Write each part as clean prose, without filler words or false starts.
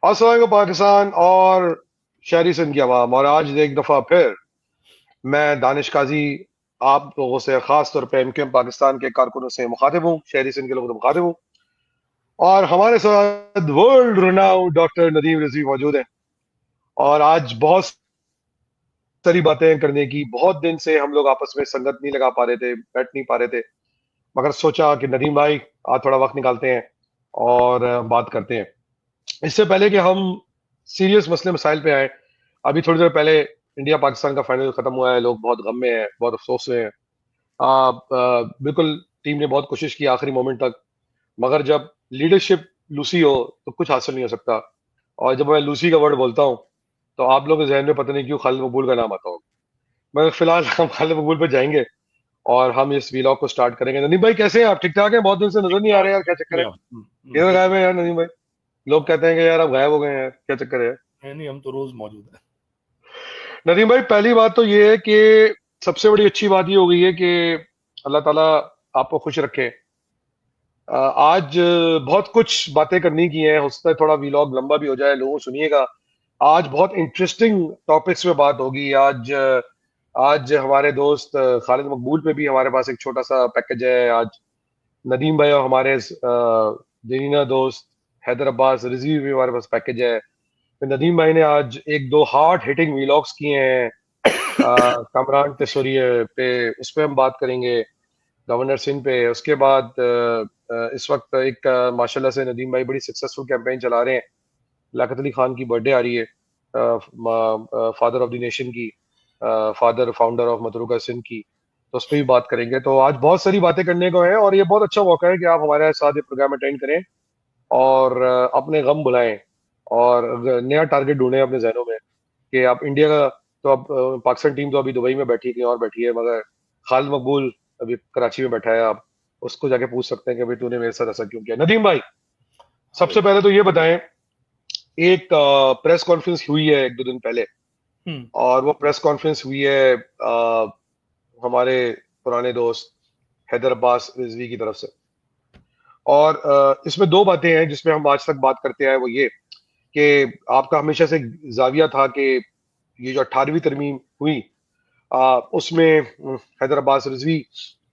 अस्सलाम पाकिस्तान और शहरी सिंध की आवाम। और आज एक दफा फिर मैं दानिश काजी आप लोगों से, खास तौर पे एमक्यूएम पाकिस्तान के कारकुनों से मुखातिब हूँ, शहरी सिंध के लोगों से मुखातिब हूँ। और हमारे साथ world renowned doctor Nadeem Rizvi मौजूद हैं। और आज बहुत सारी बातें करने की, बहुत दिन से हम लोग आपस में संगत नहीं लगा पा रहे थे, बैठ नहीं पा रहे थे, मगर सोचा कि नदीम भाई आज थोड़ा वक्त निकालते हैं और बात करते हैं। इससे पहले कि हम सीरियस मसले मसाइल पे आए, अभी थोड़ी देर पहले इंडिया पाकिस्तान का फाइनल खत्म हुआ है। लोग बहुत गम में हैं, बहुत अफसोस में हैं। बिल्कुल टीम ने बहुत कोशिश की आखिरी मोमेंट तक, मगर जब लीडरशिप लूसी हो तो कुछ हासिल नहीं हो सकता। और जब मैं लूसी का वर्ड बोलता हूँ तो आप लोगों के जहन में पता नहीं क्यों खालिद मकबूल का नाम आता होगा। मगर फिलहाल हम खालिद मकबूल पे जाएंगे और हम इस वीलॉग को स्टार्ट करेंगे। नदीम भाई कैसे हैं आप? ठीक ठाक हैं? बहुत दिन से नजर ठीक नहीं आ ठाक। रहे यार, क्या चक्कर है? बढ़िया। किधर गायब बिल्कुल। है यार नदीम भाई? लोग कहते हैं कि यार आप गायब हो गए हैं यार, क्या चक्कर है? नहीं नहीं, हम तो रोज मौजूद हैं। नदीम भाई पहली बात तो ये है कि सबसे बड़ी अच्छी बात ये हो गई है कि अल्लाह ताला आपको खुश रखे। आज बहुत कुछ बातें करनी की हैं, हो सकता है थोड़ा वीलॉग लंबा भी हो जाए, लोगों सुनिएगा। आज बहुत इंटरेस्टिंग टॉपिक्स पे बात होगी। आज हमारे दोस्त खालिद मकबूल पे भी हमारे पास एक छोटा सा पैकेज है। आज नदीम भाई और हमारे दीना दोस्त हैदर अब्बास रिजवी भी हमारे पास पैकेज है। फिर नदीम भाई ने आज एक दो हार्ड हिटिंग वीलॉग्स किए हैं कमरान तेसूरिया पे, उस पर हम बात करेंगे। गवर्नर सिंह पे, उसके बाद इस वक्त एक माशाल्लाह से नदीम भाई बड़ी सक्सेसफुल कैंपेन चला रहे हैं। लियाकत अली खान की बर्थडे आ रही है, फादर ऑफ द नेशन की, फादर फाउंडर ऑफ मतरूका सिंध की। तो उस पर भी बात करेंगे। तो आज बहुत सारी बातें करने को है और ये बहुत अच्छा मौका है कि आप हमारे साथ ये प्रोग्राम अटेंड करें और अपने गम बुलाएं और नया टारगेट ढूंढें अपने जहनों में कि आप इंडिया का, तो अब पाकिस्तान टीम तो अभी दुबई में बैठी, कहीं और बैठी है, मगर खालिद मकबूल अभी कराची में बैठा है। आप उसको जाके पूछ सकते हैं कि भाई तूने मेरे साथ ऐसा क्यों किया। नदीम भाई हाँ सबसे भाई। पहले तो ये बताएं, एक प्रेस कॉन्फ्रेंस हुई है एक दो दिन पहले, हम्म। और वो प्रेस कॉन्फ्रेंस हुई है हमारे पुराने दोस्त हैदर अब्बास रिजवी की तरफ से। और इसमें दो बातें हैं जिसमें हम आज तक बात करते आए, वो ये कि आपका हमेशा से जाविया था कि ये जो 18वीं तरमीम हुई उसमें हैदर अब्बास रिजवी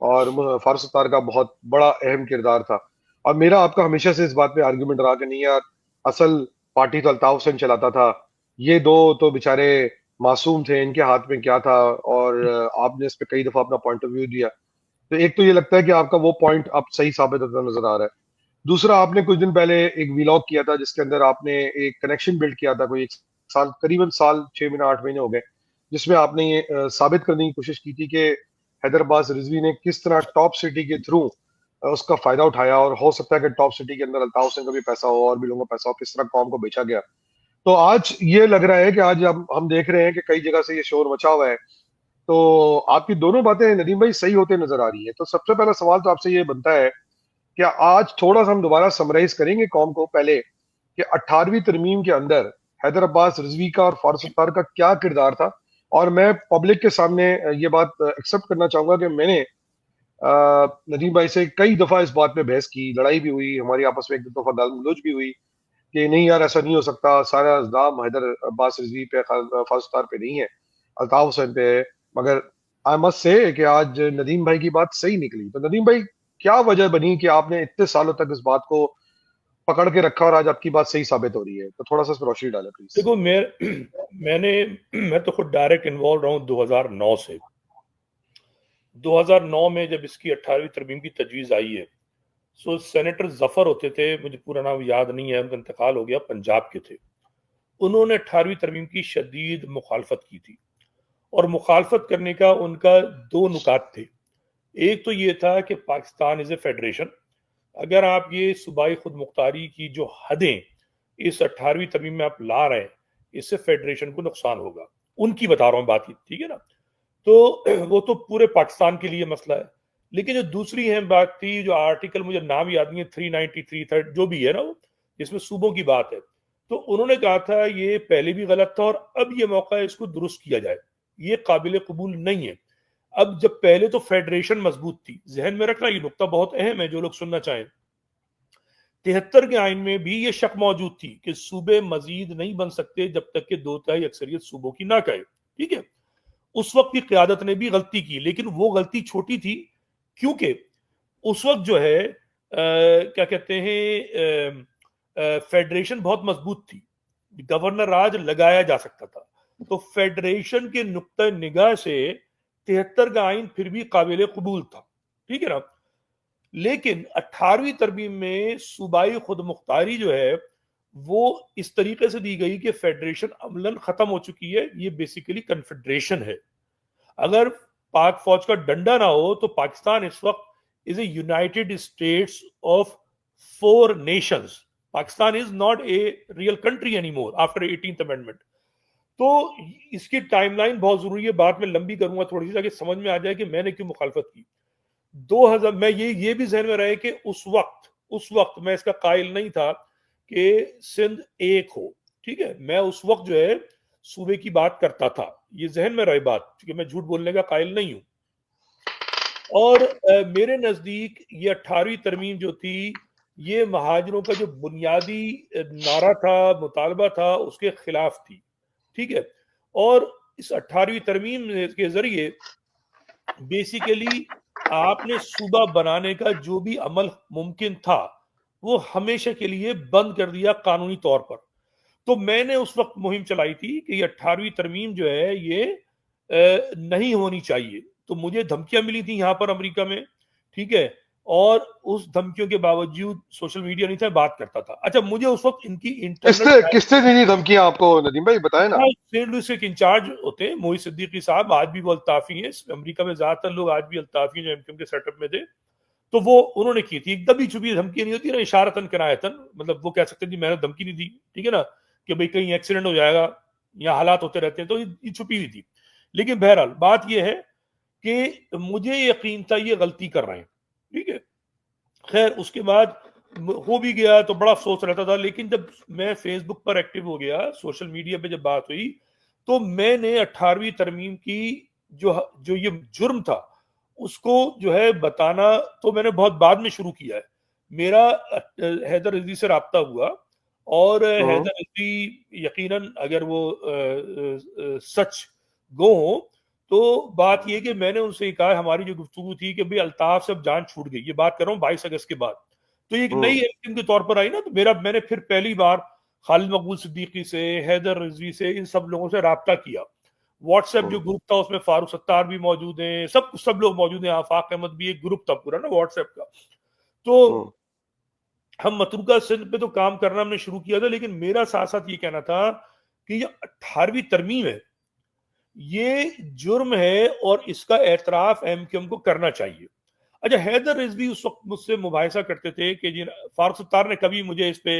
और फारूक सत्तार का बहुत बड़ा अहम किरदार था। और मेरा आपका हमेशा से इस बात पे आर्गुमेंट रहा कि नहीं यार, असल पार्टी तो अल्ताफ हुसैन चलाता था, ये दो तो बेचारे मासूम थे, इनके हाथ में क्या था। और आपने इस पे कई दफा अपना पॉइंट ऑफ व्यू दिया। तो एक तो ये लगता है कि आपका वो पॉइंट अब सही साबित होता नजर आ रहा है। दूसरा, आपने कुछ दिन पहले एक व्लॉग किया था जिसके अंदर आपने एक कनेक्शन बिल्ड किया था, कोई एक साल, करीबन साल 6 महीने 8 महीने हो गए, जिसमें आपने ये साबित करने की कोशिश की थी कि हैदर अब्बास रिजवी ने किस तरह टॉप सिटी के थ्रू उसका फायदा उठाया। और हो सकता है कि टॉप सिटी के अंदर अल्ताफ हुसैन का भी पैसा हो और भी लोगों का पैसा हो, किस तरह कौम को बेचा गया। तो आज ये लग रहा है कि आज हम देख रहे हैं कि कई जगह से ये शोर मचा हुआ है। तो आपकी दोनों बातें नदीम भाई सही होते नजर आ रही है। तो सबसे पहला सवाल तो आपसे ये बनता है, क्या आज थोड़ा सा हम दोबारा समराइज करेंगे कौम को पहले कि 18वीं तरमीम के अंदर हैदर अब्बास रिजवी का और फारूक सत्तार का क्या किरदार था। और मैं पब्लिक के सामने ये बात एक्सेप्ट करना चाहूंगा कि मैंने नदीम भाई से कई दफा इस बात पे बहस की, लड़ाई भी हुई हमारी आपस में, एक दो दफा गाल गलौज भी हुई कि नहीं यार ऐसा नहीं हो सकता, सारा इल्जाम हैदर अब्बास रिजवी पे, फारूक सत्तार पे नहीं है, अल्ताफ हुसैन पे है। मगर आई मस्ट से कि आज नदीम भाई की बात सही निकली। तो नदीम भाई क्या वजह बनी कि आपने इतने सालों तक इस बात को पकड़ के रखा और आज आपकी बात सही साबित हो रही है? तो थोड़ा सा इस पर रोशनी डालें प्लीज। देखो, मैंने मैं तो खुद डायरेक्ट इन्वॉल्व रहा हूँ 2009 से। 2009 में जब इसकी 18वीं तरमीम की तजवीज़ आई है, सो सेनेटर जफर होते थे, मुझे पूरा नाम याद नहीं है, उनका इंतकाल हो गया, पंजाब के थे। उन्होंने 18वीं तरमीम की शदीद मुखालफत की थी। और मुखालफत करने का उनका दो नुकात थे। एक तो ये था कि पाकिस्तान इज ए फेडरेशन। अगर आप ये सूबाई खुद मुख्तारी की जो हदें इस 18वीं तरमीम में आप ला रहे हैं, इससे फेडरेशन को नुकसान होगा। उनकी बता रहा हूँ बात, ठीक है ना? तो वो तो पूरे पाकिस्तान के लिए मसला है। लेकिन जो दूसरी अहम बात थी, जो आर्टिकल मुझे नाम याद नहीं है, 393 था जो भी है ना वो, जिसमें सूबों की बात है। तो उन्होंने कहा था ये पहले भी गलत था और अब ये मौका है इसको दुरुस्त किया जाए, ये काबिल कबूल नहीं है। अब जब पहले तो फेडरेशन मजबूत थी, जहन में रखना ये नुकता बहुत अहम है जो लोग सुनना चाहें। 73 के आइन में भी ये शक मौजूद थी कि सूबे मजीद नहीं बन सकते जब तक कि 2/3 अक्सरियत सूबों की ना कहे। ठीक है, उस वक्त की क्यादत ने भी गलती की, लेकिन वो गलती छोटी थी क्योंकि उस वक्त जो है क्या कहते हैं, फेडरेशन बहुत मजबूत थी, गवर्नर राज लगाया जा सकता था। तो फेडरेशन के नुक्ता निगाह से 73 का आइन फिर भी काबिल कबूल था। ठीक है ना, लेकिन 18वीं तरमीम में सूबाई खुद मुख्तारी जो है वो इस तरीके से दी गई कि फेडरेशन अमलन खत्म हो चुकी है, ये बेसिकली कन्फेडरेशन है। अगर पाक फौज का डंडा ना हो तो पाकिस्तान इस वक्त is a United states of 4 Nations. Pakistan is not a real country any more after 18th amendment. तो इसकी टाइमलाइन बहुत जरूरी है, बात में लंबी करूंगा थोड़ी सी ताकि समझ में आ जाए कि मैंने क्यों मुखालफत की। 2000 में ये भी जहन में रहे कि उस वक्त मैं इसका कायल नहीं था कि सिंध एक हो। ठीक है, मैं उस वक्त जो है सूबे की बात करता था, ये जहन में रहे बात, क्योंकि मैं झूठ बोलने का कायल नहीं हूं। और मेरे नजदीक ये 18वीं तरमीम जो थी ये महाजरों का जो बुनियादी नारा था, मुतालबा था, उसके खिलाफ थी। ठीक है, और इस 18वीं तरमीम के जरिए बेसिकली आपने सूबा बनाने का जो भी अमल मुमकिन था वो हमेशा के लिए बंद कर दिया कानूनी तौर पर। तो मैंने उस वक्त मुहिम चलाई थी कि ये 18वीं तरमीम जो है ये नहीं होनी चाहिए। तो मुझे धमकियां मिली थी यहाँ पर अमेरिका में। ठीक है, और उस धमकियों के बावजूद सोशल मीडिया नहीं था, बात करता था। अच्छा, मुझे उस वक्त इनकी इंटरनल किससे किससे दी धमकियां आपको नदीम भाई, बताए ना। सेंट लुइस के इंचार्ज होते हैं मोहित सिद्दीकी साहब, आज भी वो अल्ताफी हैं। अमेरिका में ज्यादातर लोग आज भी अल्ताफी जो एमक्यूएम के सेटअप में थे, तो वो उन्होंने की थी। एकदम ही छुपी धमकी नहीं होती ना, इशारतन किनायतन, मतलब वो कह सकते हैं कि मैंने धमकी नहीं दी। ठीक है ना, कि भाई कहीं एक्सीडेंट हो जाएगा या हालात होते रहते हैं, तो ये छुपी हुई थी। लेकिन बहरहाल बात यह है कि मुझे यकीन था ये गलती कर रहे हैं। ठीक है, खैर उसके बाद हो भी गया तो बड़ा अफसोस रहता था। लेकिन जब मैं फेसबुक पर एक्टिव हो गया, सोशल मीडिया पे जब बात हुई, तो मैंने 18वीं तरमीम की जो जो ये जुर्म था उसको जो है बताना तो मैंने बहुत बाद में शुरू किया है। मेरा हैदर रिजवी से राब्ता हुआ और हैदर रिजवी यकीनन अगर वो सच गो हो तो बात ये कि मैंने उनसे कहा, हमारी जो गुफ्तगू थी कि भाई अल्ताफ से अब जान छूट गई, ये बात कर रहा हूँ 22 अगस्त के बाद। तो एक नई एल्किन के तौर पर आई ना, तो मैंने फिर पहली बार खालिद मकबूल सिद्दीकी से, हैदर रिजवी से, इन सब लोगों से राब्ता किया। व्हाट्सएप जो ग्रुप था उसमें फारूक सत्तार भी मौजूद हैं, सब लोग मौजूद हैं, आफाक अहमद भी, एक ग्रुप था पूरा ना व्हाट्सएप का। तो हम मतरूका सिंध पे तो काम करना हमने शुरू किया था, लेकिन मेरा साथ साथ ये कहना था कि ये 18वीं तरमीम है, ये जुर्म है और इसका एतराफ एमक्यूएम को करना चाहिए। अच्छा, हैदर रिजवी उस वक्त मुझसे मुबाहिसा करते थे कि जी फारूक सत्तार ने कभी मुझे इस पे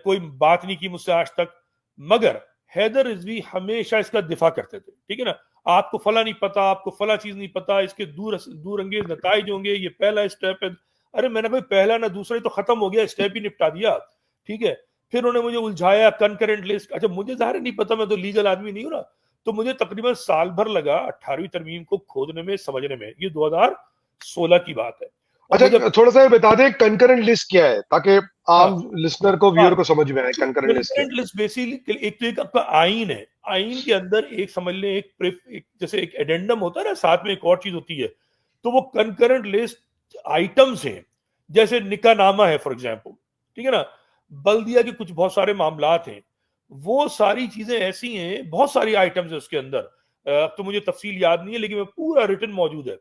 कोई बात नहीं की मुझसे आज तक, मगर हैदर रिजवी हमेशा इसका दिफा करते थे। ठीक है ना, आपको फला नहीं पता, आपको फला चीज नहीं पता, इसके दूर अंगेज नताइज होंगे, ये पहला स्टेप है। अरे मैंने भाई पहला ना दूसरा तो खत्म हो गया, स्टेप ही निपटा दिया। ठीक है, फिर उन्होंने मुझे उलझाया कंकरेंट लिस्ट। अच्छा, मुझे ज़ाहिर नहीं पता, मैं तो लीगल आदमी नहीं हूं ना, तो मुझे तकरीबन साल भर लगा 18वीं तरमीम को खोदने में, समझने में। ये 2016 की बात है। अच्छा, थोड़ा सा बता दें कंकरेंट लिस्ट क्या है, ताकि आम लिसनर को, व्यूअर को समझ में आए कंकरेंट लिस्ट क्या है। लिस्ट बेसिकली एक तो एक आपका आइन है, आइन के अंदर एक समझ लें एक जैसे एक एडेंडम होता है ना, साथ में एक और चीज होती है, तो वो कंकरेंट लिस्ट आइटम्स हैं। जैसे निकाहनामा है फॉर एग्जांपल, ठीक है ना, बल्दिया के कुछ बहुत सारे मामलात हैं, वो सारी चीजें ऐसी हैं, बहुत सारी आइटम्स है उसके अंदर। तो मुझे तफसील याद नहीं है, लेकिन पूरा रिटर्न मौजूद है।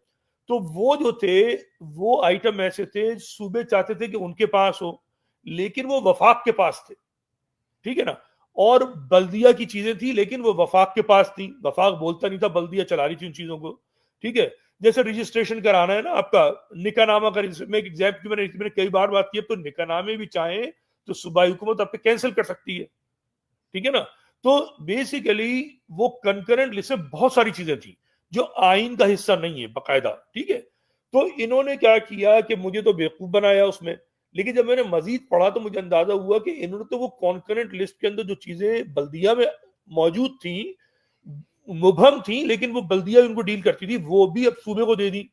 तो वो जो थे वो आइटम ऐसे थे, सूबे चाहते थे कि उनके पास हो, लेकिन वो वफाक के पास थे। ठीक है ना, और बल्दिया की चीजें थी लेकिन वो वफाक के पास थी, वफाक बोलता नहीं था, बल्दिया चला रही थी उन चीजों को। ठीक है, जैसे रजिस्ट्रेशन कराना है ना आपका, निकाहनामा का मैं एग्जाम्पल, मैंने कई बार बात की है, तो निकाहनामे भी चाहे तो सूबाई हुकूमत आपके कैंसिल कर सकती है। ठीक है ना, तो बेसिकली वो कंकरेंट लिस्ट में बहुत सारी चीजें थी जो आइन का हिस्सा नहीं है बाकायदा। ठीक है, तो इन्होंने क्या किया कि मुझे तो बेवकूफ बनाया उसमें। लेकिन जब मैंने मजीद पढ़ा तो मुझे अंदाजा हुआ कि इन्होंने तो वो कॉन्करेंट लिस्ट के अंदर जो चीजें बल्दिया में मौजूद थी, मुबहम थी, लेकिन वो बल्दिया उनको डील करती थी, वो भी अब सूबे को दे दी।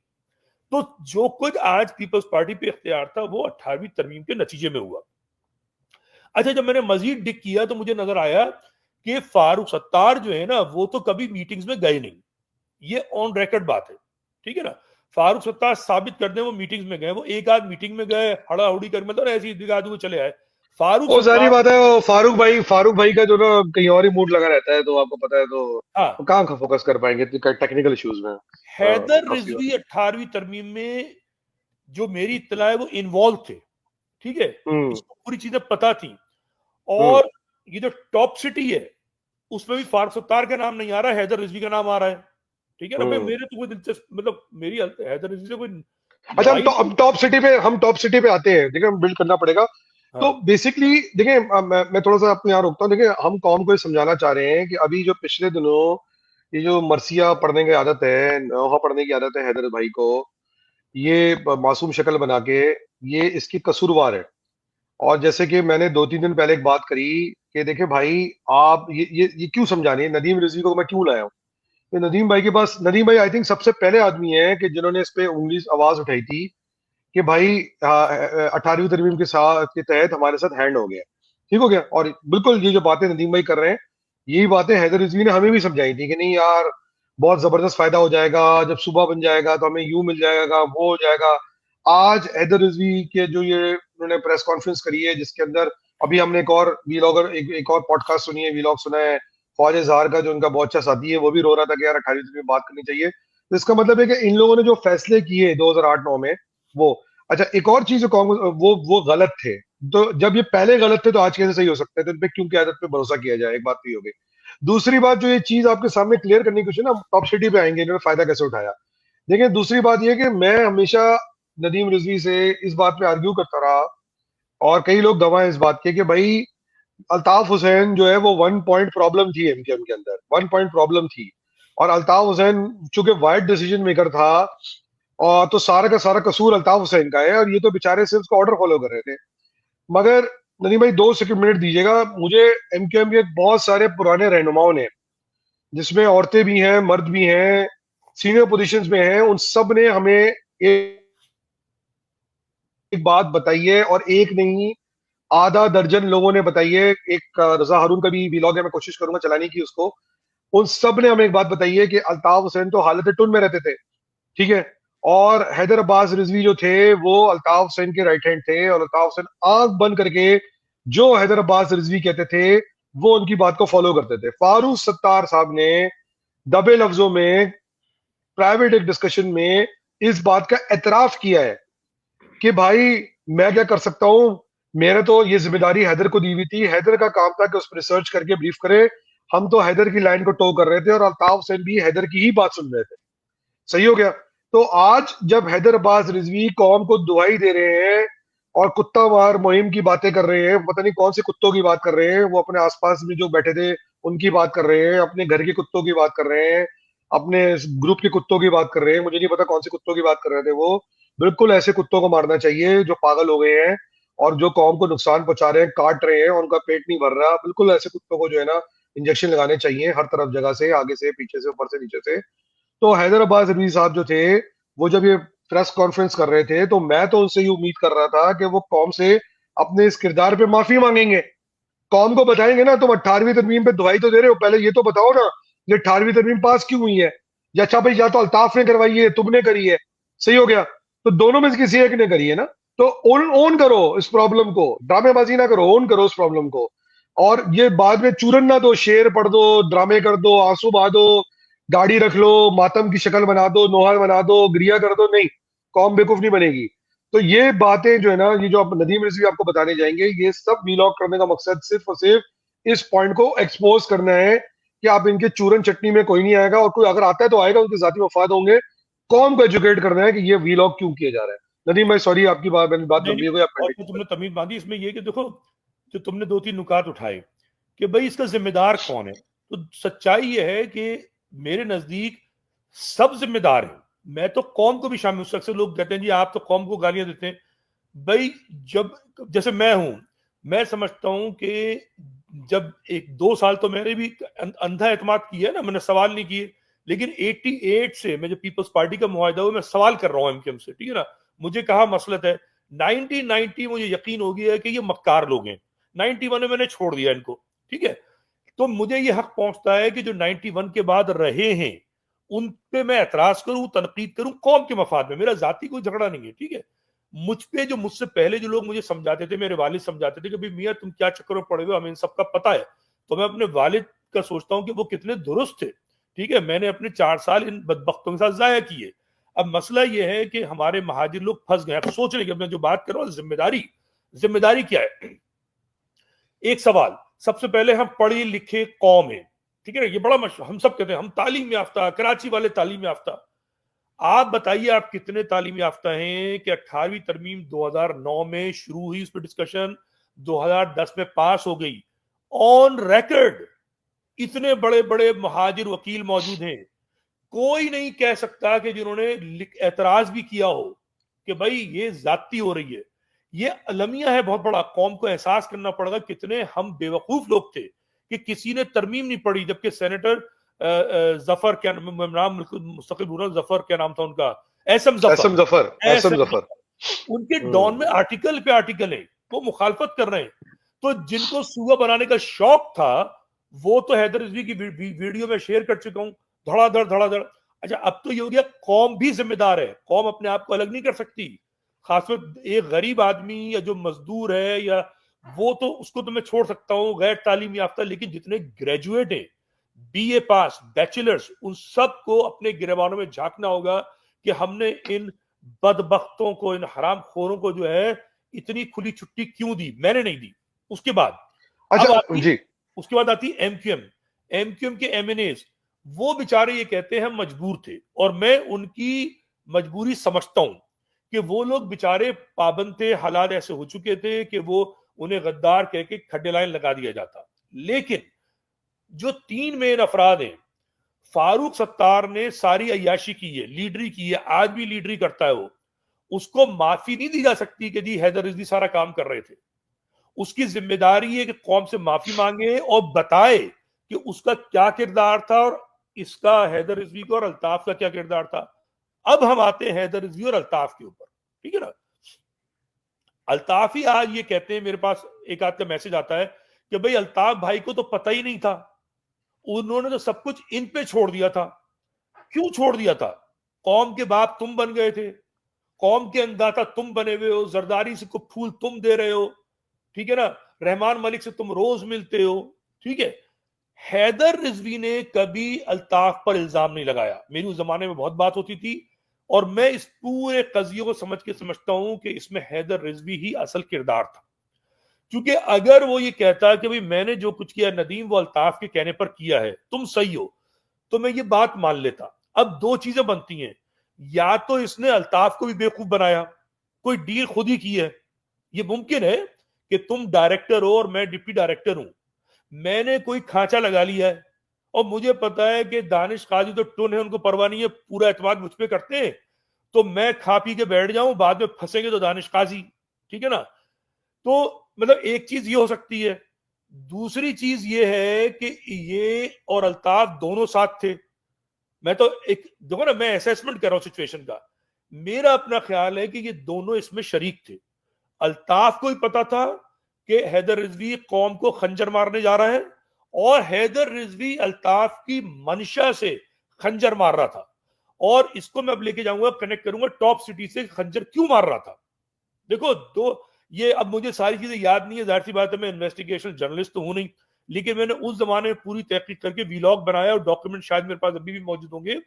तो जो कुछ आज पीपल्स पार्टी पे इख्तियार था वो 18वीं तरमीम के नतीजे में हुआ। अच्छा, जब मैंने मजीद डिक किया तो मुझे नजर आया कि फारूक सत्तार जो है ना वो तो कभी मीटिंग्स में गए नहीं, ये ऑन रिकॉर्ड बात है, ठीक है ना। फारूक सत्तार साबित कर दें वो मीटिंग्स में गए, वो एक आध मीटिंग में गए हड़ाहुड़ी कर, मतलब ऐसी दिखा दूं चले आए। फारूक वो सारी सत्तार, बात है, वो फारूक भाई का जो ना कहीं और ही मूड लगा रहता है, तो आपको पता है, तो हाँ, वो कहाँ फोकस कर पाएंगे टेक्निकल इश्यूज में। हैदर काफी रिजवी बात। 18वीं तरमीम में जो मेरी इत्तला है वो इन्वॉल्व थे, ठीक है, हम्म। इसको पूरी चीजें पता थी। हम्म। और ये जो टॉप सिटी है उसमें भी फारूक सत्तार का नाम नहीं आ रहा है, हैदर रिजवी का नाम आ रहा है, ठीक है ना। मैं हम्म। मेरे तो कोई दिलचस्प, मतलब मेरी हैदर रिजवी से कोई अच्छा, लड़ाई नहीं। हम टॉप सिटी पे आते हैं, देखिए हम बिल्ड करना पड़ेगा। तो हाँ, बेसिकली देखिए, मैं थोड़ा सा अपने यहाँ रोकता हूँ। देखिए, हम कौम को ये समझाना चाह रहे हैं कि अभी जो पिछले दिनों ये जो मरसिया पढ़ने की आदत है, नौहा पढ़ने की आदत है हैदर भाई को, ये मासूम शक्ल बना के, ये इसकी कसूरवार है। और जैसे कि मैंने 2-3 दिन पहले एक बात करी कि देखिए भाई, आप ये क्यों समझानी है, नदीम रिजवी को मैं क्यों लाया हूँ। ये नदीम भाई के पास, नदीम भाई आई थिंक सबसे पहले आदमी है कि जिन्होंने इस पे उंगली आवाज उठाई थी कि भाई 18वीं तरमीम के साथ के तहत हमारे साथ हैंड हो गया, ठीक हो गया। और बिल्कुल ये जो बातें नदीम भाई कर रहे हैं, यही बातें हैदर रिजवी ने हमें भी समझाई थी कि नहीं यार, बहुत जबरदस्त फायदा हो जाएगा, जब सुबह बन जाएगा तो हमें यूं मिल जाएगा, वो हो जाएगा। आज हैदर रिजवी के जो ये उन्होंने प्रेस कॉन्फ्रेंस करी है, जिसके अंदर अभी हमने एक और वीलॉगर, एक और पॉडकास्ट सुनी है, वीलॉग सुना है ख्वाजा इजहार का, जो उनका बहुत अच्छा साथी है, वो भी रो रहा था कि यार 18वीं में बात करनी चाहिए। तो इसका मतलब है कि इन लोगों ने जो फैसले किए 2008-9 में, वो, अच्छा एक और चीज जो कांग्रेस, वो गलत थे। तो जब ये पहले गलत थे तो आज कैसे सही हो सकते हैं, तो इन पे क्यों क्यादत पे भरोसा किया जाए, एक बात तो ये हो गई। दूसरी बात जो ये चीज आपके सामने क्लियर करने की कोशिश है ना, टॉप सिटी पे आएंगे, इन्होंने फायदा कैसे उठाया। देखिए, दूसरी बात ये कि मैं हमेशा नदीम रिजवी से इस बात पे आर्ग्यू करता रहा, और कई लोग गवाह हैं इस बात के, कि भाई अल्ताफ हुसैन जो है वो 1 पॉइंट प्रॉब्लम थी एमकेएम के अंदर, 1 पॉइंट प्रॉब्लम थी। और अल्ताफ हुसैन चूंकि वाइड डिसीजन मेकर था, और तो सारा का सारा कसूर अल्ताफ हुसैन का है, और ये तो बेचारे सिर्फ उसका ऑर्डर फॉलो कर रहे थे। मगर नदीम भाई 2 सेकंड मिनट दीजिएगा मुझे। एमकेएम के बहुत सारे पुराने रहनुमाओं ने, जिसमें औरतें भी हैं, मर्द भी हैं, सीनियर पोजीशंस में हैं, उन सब ने हमें एक बात बताई है, और एक नहीं, आधा दर्जन लोगों ने बताई है। एक रजा हारून का भी व्लॉग है, मैं कोशिश करूंगा चलाने की उसको। उन सब ने हमें एक बात बताई है कि अल्ताफ हुसैन तो हालत टुन में रहते थे, ठीक है, और हैदर अब्बास रिजवी जो थे वो अल्ताफ हुसैन के राइट हैंड थे, और अल्ताफ हुसैन आंख बंद करके जो हैदर अब्बास रिजवी कहते थे वो उनकी बात को फॉलो करते थे। फारूक सत्तार साहब ने दबे लफ्जों में प्राइवेट एक डिस्कशन में इस बात का एतराफ किया है कि भाई मैं क्या कर सकता हूं, मैंने तो ये जिम्मेदारी हैदर को दी हुई थी, हैदर का काम था कि उस पर रिसर्च करके ब्रीफ करे। हम तो हैदर की लाइन को टो कर रहे थे, और अल्ताफ हुसैन भी हैदर की ही बात सुन रहे थे। सही हो गया। तो आज जब हैदर अब्बास रिजवी कौम को दुहाई दे रहे हैं और कुत्ता मार मुहिम की बातें कर रहे हैं, पता नहीं कौन से कुत्तों की बात कर रहे हैं, वो अपने आसपास में जो बैठे थे उनकी बात कर रहे हैं, अपने घर के कुत्तों की बात कर रहे हैं, अपने ग्रुप के कुत्तों की बात कर रहे हैं, मुझे नहीं पता कौन से कुत्तों की बात कर रहे थे वो। बिल्कुल ऐसे कुत्तों को मारना चाहिए जो पागल हो गए हैं और जो कौम को नुकसान पहुंचा रहे हैं, काट रहे हैं, उनका पेट नहीं भर रहा। बिल्कुल ऐसे कुत्तों को जो है ना, इंजेक्शन लगाने चाहिए हर तरफ, जगह से, आगे से, पीछे से, ऊपर से, नीचे से। तो हैदर अब्बास रिजवी साहब जो थे, वो जब ये प्रेस कॉन्फ्रेंस कर रहे थे, तो मैं तो उनसे ये उम्मीद कर रहा था कि वो कौम से अपने इस किरदार पे माफी मांगेंगे, कौम को बताएंगे ना, तुम 18वीं तरमीम पे दुहाई तो दे रहे हो, पहले ये तो बताओ ना, ये 18वीं तरमीम पास क्यों हुई है। या अच्छा भाई, या तो अल्ताफ ने करवाई है, तुमने करी है, सही हो गया, तो दोनों में से किसी एक ने करी है ना। तो ओन ओन करो इस प्रॉब्लम को, ड्रामेबाजी ना करो, ओन करो इस प्रॉब्लम को। और ये बाद में चूरन ना दो, शेर पढ़ दो, ड्रामे कर दो, आंसू बहा दो, गाड़ी रख लो, मातम की शक्ल बना दो, नोहा बना दो, गिरिया कर दो, नहीं, कौम बेवकूफ नहीं बनेगी। तो ये बातें जो है ना, ये जो आप नदीम रिजवी आपको बताने जाएंगे, ये सब वीलॉग करने का मकसद सिर्फ और सिर्फ इस पॉइंट को एक्सपोज करना है कि आप इनके चूरन चटनी में कोई नहीं आएगा, और कोई अगर आता है तो आएगा, उनके जाती मफाद होंगे। कौम को एजुकेट करना है कि ये वीलॉग क्यों किया जा रहा है। नदीम भाई सॉरी, आपकी बात, मैंने बात नहीं लंबी नहीं, हो गई, आप और जो कंटिन्यू तुमने करें। तमीज बांधी इसमें ये कि देखो, जो तुमने दो तीन नुकात उठाए कि भाई इसका जिम्मेदार कौन है, तो सच्चाई ये है कि मेरे नजदीक सब जिम्मेदार हैं। मैं तो कौम को भी शामिल, अक्सर लोग कहते हैं जी आप तो कौम को गालियां देते हैं। भाई जब, जैसे मैं हूं, मैं समझता हूं कि जब 1-2 साल तो मैंने भी अंधा एतमाद किया ना, मैंने सवाल नहीं किए। लेकिन 88 से मैं जब पीपल्स पार्टी का मुआहदा हुआ, मैं सवाल कर रहा हूं एमक्यूएम से, ठीक है ना, मुझे कहा मसलत है। 1990 मुझे यकीन हो गया है कि ये मक्कार लोग हैं, 91 में मैंने छोड़ दिया इनको, ठीक है। तो मुझे ये हक पहुंचता है कि जो 91 के बाद रहे हैं उन पे मैं एतराज करूं, तनकीद करूं, कौम के मफाद में, मेरा जाती कोई झगड़ा नहीं है, ठीक है। मुझ पे जो मुझसे पहले जो लोग मुझे समझाते थे, मेरे वालिद समझाते थे कि भाई मियां तुम क्या चक्कर में पड़े हुए, हमें इन सबका पता है। तो मैं अपने वालिद का सोचता हूं कि वो कितने दुरुस्त थे, ठीक है। मैंने अपने 4 साल इन बदबख्तों के साथ जाया किए। अब मसला यह है कि हमारे महाजिर लोग फंस गए। अब सोच रहे, मैं जो बात कर रहा हूं जिम्मेदारी, जिम्मेदारी क्या है। एक सवाल, सबसे पहले हम पढ़े लिखे कौम है, ठीक है ना, ये बड़ा मशहूर, हम सब कहते हैं हम तालीम याफ्ता, कराची वाले तालीम याफ्ता। आप बताइए आप कितने तालीम याफ्ता हैं कि 18वीं तरमीम 2009 में शुरू हुई, उस पर डिस्कशन 2010 में पास हो गई, ऑन रिकॉर्ड इतने बड़े बड़े महाजिर वकील मौजूद हैं, कोई नहीं कह सकता कि जिन्होंने एतराज भी किया हो कि भाई ये जाती हो रही है। ये अलमिया है बहुत बड़ा, कौम को एहसास करना पड़ेगा कितने हम बेवकूफ लोग थे कि किसी ने तरमीम नहीं पढ़ी, जबकि सेनेटर जफर, क्या नाम मुस्तकिल भूल रहा हूं, जफर क्या नाम था उनका, SM SM Zafar, Zafar, SM SM Zafar. Zafar, उनके डॉन में आर्टिकल पे आर्टिकल है, वो मुखालफत कर रहे हैं। तो जिनको सूबा बनाने का शौक था वो तो हैदर रिजवी की वीडियो में शेयर कर चुका हूं, धड़ाधड़ धड़ाधड़। अच्छा, अब तो ये हो गया कौम भी जिम्मेदार है, कौम अपने आप को अलग नहीं कर सकती, खासकर एक गरीब आदमी या जो मजदूर है, या वो तो उसको तो मैं छोड़ सकता हूं, गैर तालीम याफ्ता, लेकिन जितने ग्रेजुएट हैं, बीए पास, बैचलर्स, उन सब को अपने गिरबानों में झांकना होगा कि हमने इन बदबख्तों को, इन हराम खोरों को जो है इतनी खुली छुट्टी क्यों दी, मैंने नहीं दी। उसके बाद अब अच्छा आती, जी। उसके बाद आती एमक्यूएम, एमक्यूएम के एमएनएस, वो बेचारे ये कहते हैं मजबूर थे, और मैं उनकी मजबूरी समझता हूं कि वो लोग बेचारे पाबंद थे, हालात ऐसे हो चुके थे कि वो उन्हें गद्दार कह के खड्डे लाइन लगा दिया जाता। लेकिन जो 3 मेन अफराद हैं, फारूक सत्तार ने सारी अय्याशी की है, लीडरी की है, आज भी लीडरी करता है वो, उसको माफी नहीं दी जा सकती कि जी हैदर रिजवी सारा काम कर रहे थे। उसकी जिम्मेदारी है कि कौम से माफी मांगे और बताए कि उसका क्या किरदार था और इसका, हैदर रिजवी का और अल्ताफ का क्या किरदार था। अब हम आते हैं हैदर रिजवी और अल्ताफ के ऊपर, ठीक है ना। अल्ताफ ही आज ये कहते हैं, मेरे पास एक आध का मैसेज आता है कि भाई अल्ताफ भाई को तो पता ही नहीं था, उन्होंने तो सब कुछ इन पे छोड़ दिया था। क्यों छोड़ दिया था? कौम के बाप तुम बन गए थे, कौम के अंदाता तुम बने हुए हो, जरदारी से को फूल तुम दे रहे हो, ठीक है ना, रहमान मलिक से तुम रोज मिलते हो, ठीक है। हैदर रिजवी ने कभी अल्ताफ पर इल्जाम नहीं लगाया। मेरी उस जमाने में बहुत बात होती थी, और मैं इस पूरे कजिए को समझ के समझता हूं कि इसमें हैदर रिजवी ही असल किरदार था। क्योंकि अगर वो ये कहता कि भाई मैंने जो कुछ किया नदीम वो अल्ताफ के कहने पर किया है, तुम सही हो, तो मैं ये बात मान लेता। अब दो चीजें बनती हैं, या तो इसने अल्ताफ को भी बेवकूफ बनाया, कोई डील खुद ही की है। ये मुमकिन है कि तुम डायरेक्टर हो और मैं डिप्टी डायरेक्टर हूं, मैंने कोई खांचा लगा लिया है, और मुझे पता है कि दानिश काजी तो टुन है, उनको परवाह नहीं है, पूरा एतमाद मुझ पर करते हैं, तो मैं खा पी के बैठ जाऊं, बाद में फंसेंगे तो दानिश काजी, ठीक है ना। तो मतलब एक चीज ये हो सकती है। दूसरी चीज ये है कि ये और अल्ताफ दोनों साथ थे। मैं तो एक देखो ना, मैं असेसमेंट कर रहा हूं सिचुएशन का, मेरा अपना ख्याल है कि ये दोनों इसमें शरीक थे। अल्ताफ को ही पता था कि हैदर रिजवी कौम को खंजर मारने जा रहा है, और हैदर रिजवी अल्ताफ की मंशा से खंजर मार रहा था। और इसको मैं अब लेके जाऊंगा, कनेक्ट करूंगा टॉप सिटी से, खंजर क्यों मार रहा था। देखो दो, ये अब मुझे सारी चीजें याद नहीं है, जाहिर सी बात है मैं इन्वेस्टिगेशन जर्नलिस्ट तो हूं नहीं, लेकिन मैंने उस जमाने में पूरी तहकीक करके वीलॉग बनाया, और डॉक्यूमेंट शायद मेरे पास अभी भी मौजूद होंगे।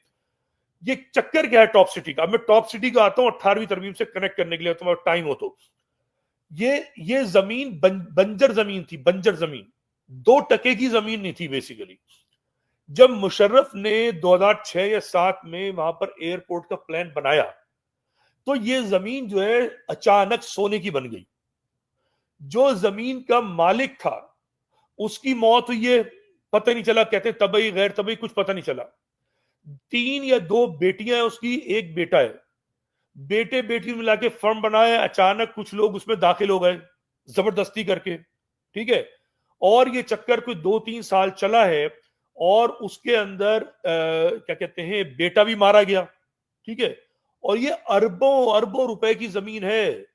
ये चक्कर क्या है टॉप सिटी का, मैं टॉप सिटी का आता हूं 18वीं तरमीम से कनेक्ट करने के लिए, तुम्हारा टाइम हो तो। ये जमीन बंजर जमीन थी, बंजर जमीन, 2 टके की जमीन नहीं थी बेसिकली। जब मुशर्रफ ने 2006 या 7 में वहां पर एयरपोर्ट का प्लान बनाया, तो ये जमीन जो है अचानक सोने की बन गई। जो जमीन का मालिक था उसकी मौत हुई है, पता नहीं चला, कहते हैं तबई गैर तबई, कुछ पता नहीं चला। 3 या 2 बेटियां हैं उसकी, एक बेटा है, बेटे बेटी मिला के फर्म बनाया, अचानक कुछ लोग उसमें दाखिल हो गए जबरदस्ती करके, ठीक है। और ये चक्कर कोई 2-3 साल चला है, और उसके अंदर क्या कहते हैं बेटा भी मारा गया, ठीक है। और ये अरबों अरबों रुपए की जमीन है,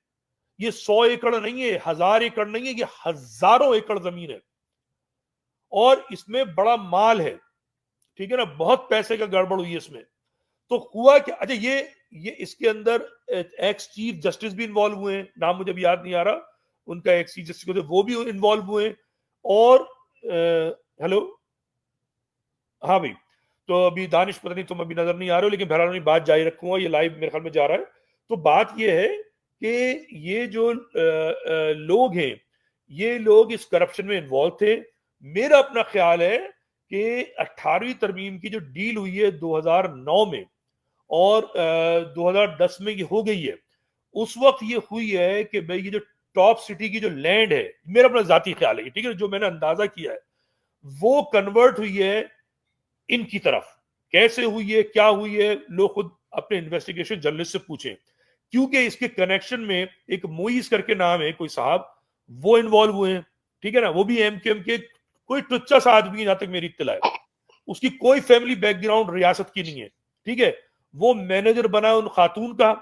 ये 100 एकड़ नहीं है, 1000 एकड़ नहीं है, ये हजारों एकड़ जमीन है और इसमें बड़ा माल है, ठीक है ना, बहुत पैसे का गड़बड़ हुई है इसमें। तो हुआ क्या, अच्छा ये इसके अंदर एक्स चीफ जस्टिस भी इन्वॉल्व हुए हैं, नाम मुझे अभी याद नहीं आ रहा उनका, एक्स चीफ जस्टिस वो भी इन्वॉल्व हुए हैं। और हेलो, हाँ भाई, तो अभी दानिश पता नहीं तुम अभी नजर नहीं आ रहे हो, लेकिन बहरहाल बात जारी रखूंगा, ये लाइव मेरे ख्याल में जा रहा है। तो बात ये है कि ये जो लोग हैं, ये लोग इस करप्शन में इन्वॉल्व थे। मेरा अपना ख्याल है कि 18वीं तरमीम की जो डील हुई है 2009 में और 2010 में ये हो गई है, उस वक्त ये हुई है कि भाई ये जो टॉप सिटी की जो लैंड है, मेरा अपना जाती ख्याल है, ठीक है, जो मैंने अंदाजा किया है, वो कन्वर्ट हुई है इनकी तरफ। कैसे हुई है, क्या हुई है, लोग खुद अपने इन्वेस्टिगेशन जर्नलिस्ट से पूछें, क्योंकि इसके कनेक्शन में एक मोइस करके नाम है कोई साहब, वो इन्वॉल्व हुए हैं, ठीक है ना, वो भी एमकेएम के कोई टुच्चा सा आदमी है जहां तक मेरी इत्तला है, उसकी कोई फैमिली बैकग्राउंड रियासत की नहीं है, ठीक है। वो मैनेजर बना उन खातून का,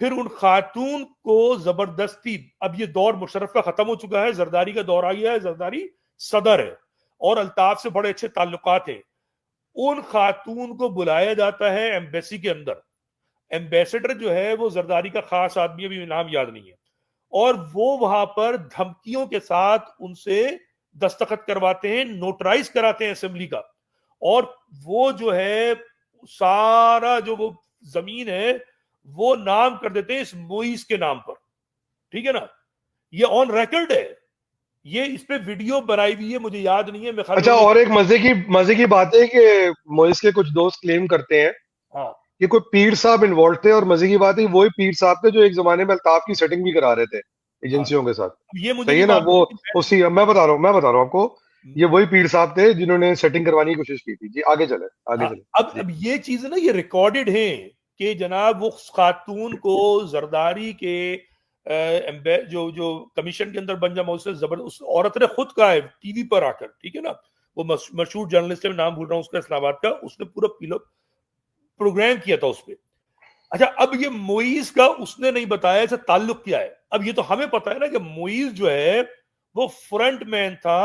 फिर उन खातून को जबरदस्ती, अब ये दौर मुशर्रफ का खत्म हो चुका है, जरदारी का दौर आ गया है, जरदारी सदर है और अल्ताफ से बड़े अच्छे ताल्लुकात हैं, उन खातून को बुलाया जाता है एम्बेसी के अंदर। एम्बेसडर जो है वो जरदारी का खास आदमी, अभी नाम याद नहीं है, और वो वहां पर धमकियों के साथ उनसे दस्तखत करवाते हैं, नोटराइज कराते हैं असेंबली का, और वो जो है सारा जो वो जमीन है वो नाम कर देते हैं इस मोइस के नाम पर, ठीक है ना, ये ऑन रिकॉर्ड है, ये इस पे वीडियो बनाई हुई है, मुझे याद नहीं है, मैं ख्याल अच्छा, में और एक मजे की बात है कि मोइस के कुछ दोस्त क्लेम करते हैं हाँ कि कोई पीर साहब इन्वॉल्व थे, और मजे की बात है कि वही पीर साहब थे जो एक जमाने में अल्ताफ की सेटिंग भी करा रहे थे हाँ। एजेंसियों के साथ। अब ये मुझे सही नहीं है ना, मालूम, वो लेकिन उसी मैं बता रहा हूँ आपको, ये वही पीर साहब थे जिन्होंने सेटिंग करवाने की कोशिश की थी। जी आगे चले, आगे हाँ, चले। जी। अब ये चीज ना ये रिकॉर्डेड है कि जनाब वो खातून को जरदारी के जो जो कमीशन के अंदर बन जामा, उससे जबर उस औरत ने खुद कहा है टीवी पर आकर, ठीक है ना, वो मशहूर जर्नलिस्ट है, नाम भूल रहा हूँ उसका, इस्लामाबाद का, उसने पूरा प्रोग्राम किया था उस पर। अच्छा, अब ये मोइज का उसने नहीं बताया इससे ताल्लुक क्या है। अब ये तो हमें पता है ना कि मोइज जो है वो फ्रंट मैन था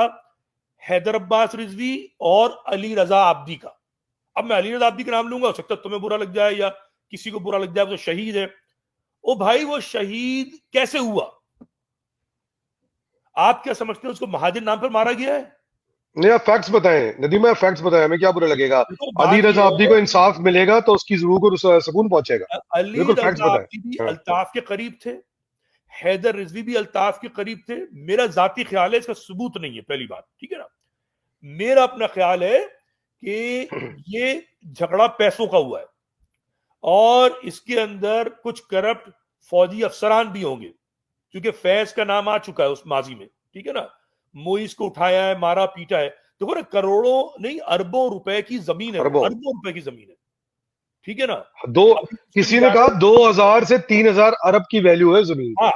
हैदर अब्बास रिजवी और अली रजा आब्दी का। अब मैं अली रजा आब्दी का नाम लूंगा, हो सकता है तुम्हें बुरा लग जाए या किसी को बुरा लग जाए, वो तो शहीद है। ओ भाई, वो शहीद कैसे हुआ? आप क्या समझते हैं उसको महाजिर नाम पर मारा गया है? नहीं, आप फैक्ट्स बताएं नदीम, आप फैक्ट्स बताएं, हमें क्या बुरा लगेगा। देखो अली बात रजा यह अब्दी है, को इंसाफ मिलेगा तो उसकी रूह को सुकून पहुंचेगा। अली बिल्कुल फैक्ट्स रजा बताएं। आब्दी भी हाँ। अल्ताफ के करीब थे, हैदर रिजवी भी अल्ताफ के करीब थे। मेरा जाती ख्याल है, इसका सबूत नहीं है पहली बात, ठीक है ना, मेरा अपना ख्याल है कि ये झगड़ा पैसों का हुआ है और इसके अंदर कुछ करप्ट फौजी अफसरान भी होंगे, क्योंकि फैज का नाम आ चुका है उस माजी में, ठीक है ना, मोइस को उठाया है, मारा पीटा है। देखो ना, करोड़ों नहीं अरबों रुपए की जमीन है, वो अरबों। अरबों रुपए की जमीन है, ठीक है ना। दो, अभी उसमें भी किसी ने जा कहा रहे हैं। 2000 से 3000 अरब की वैल्यू है जमीन की। हाँ,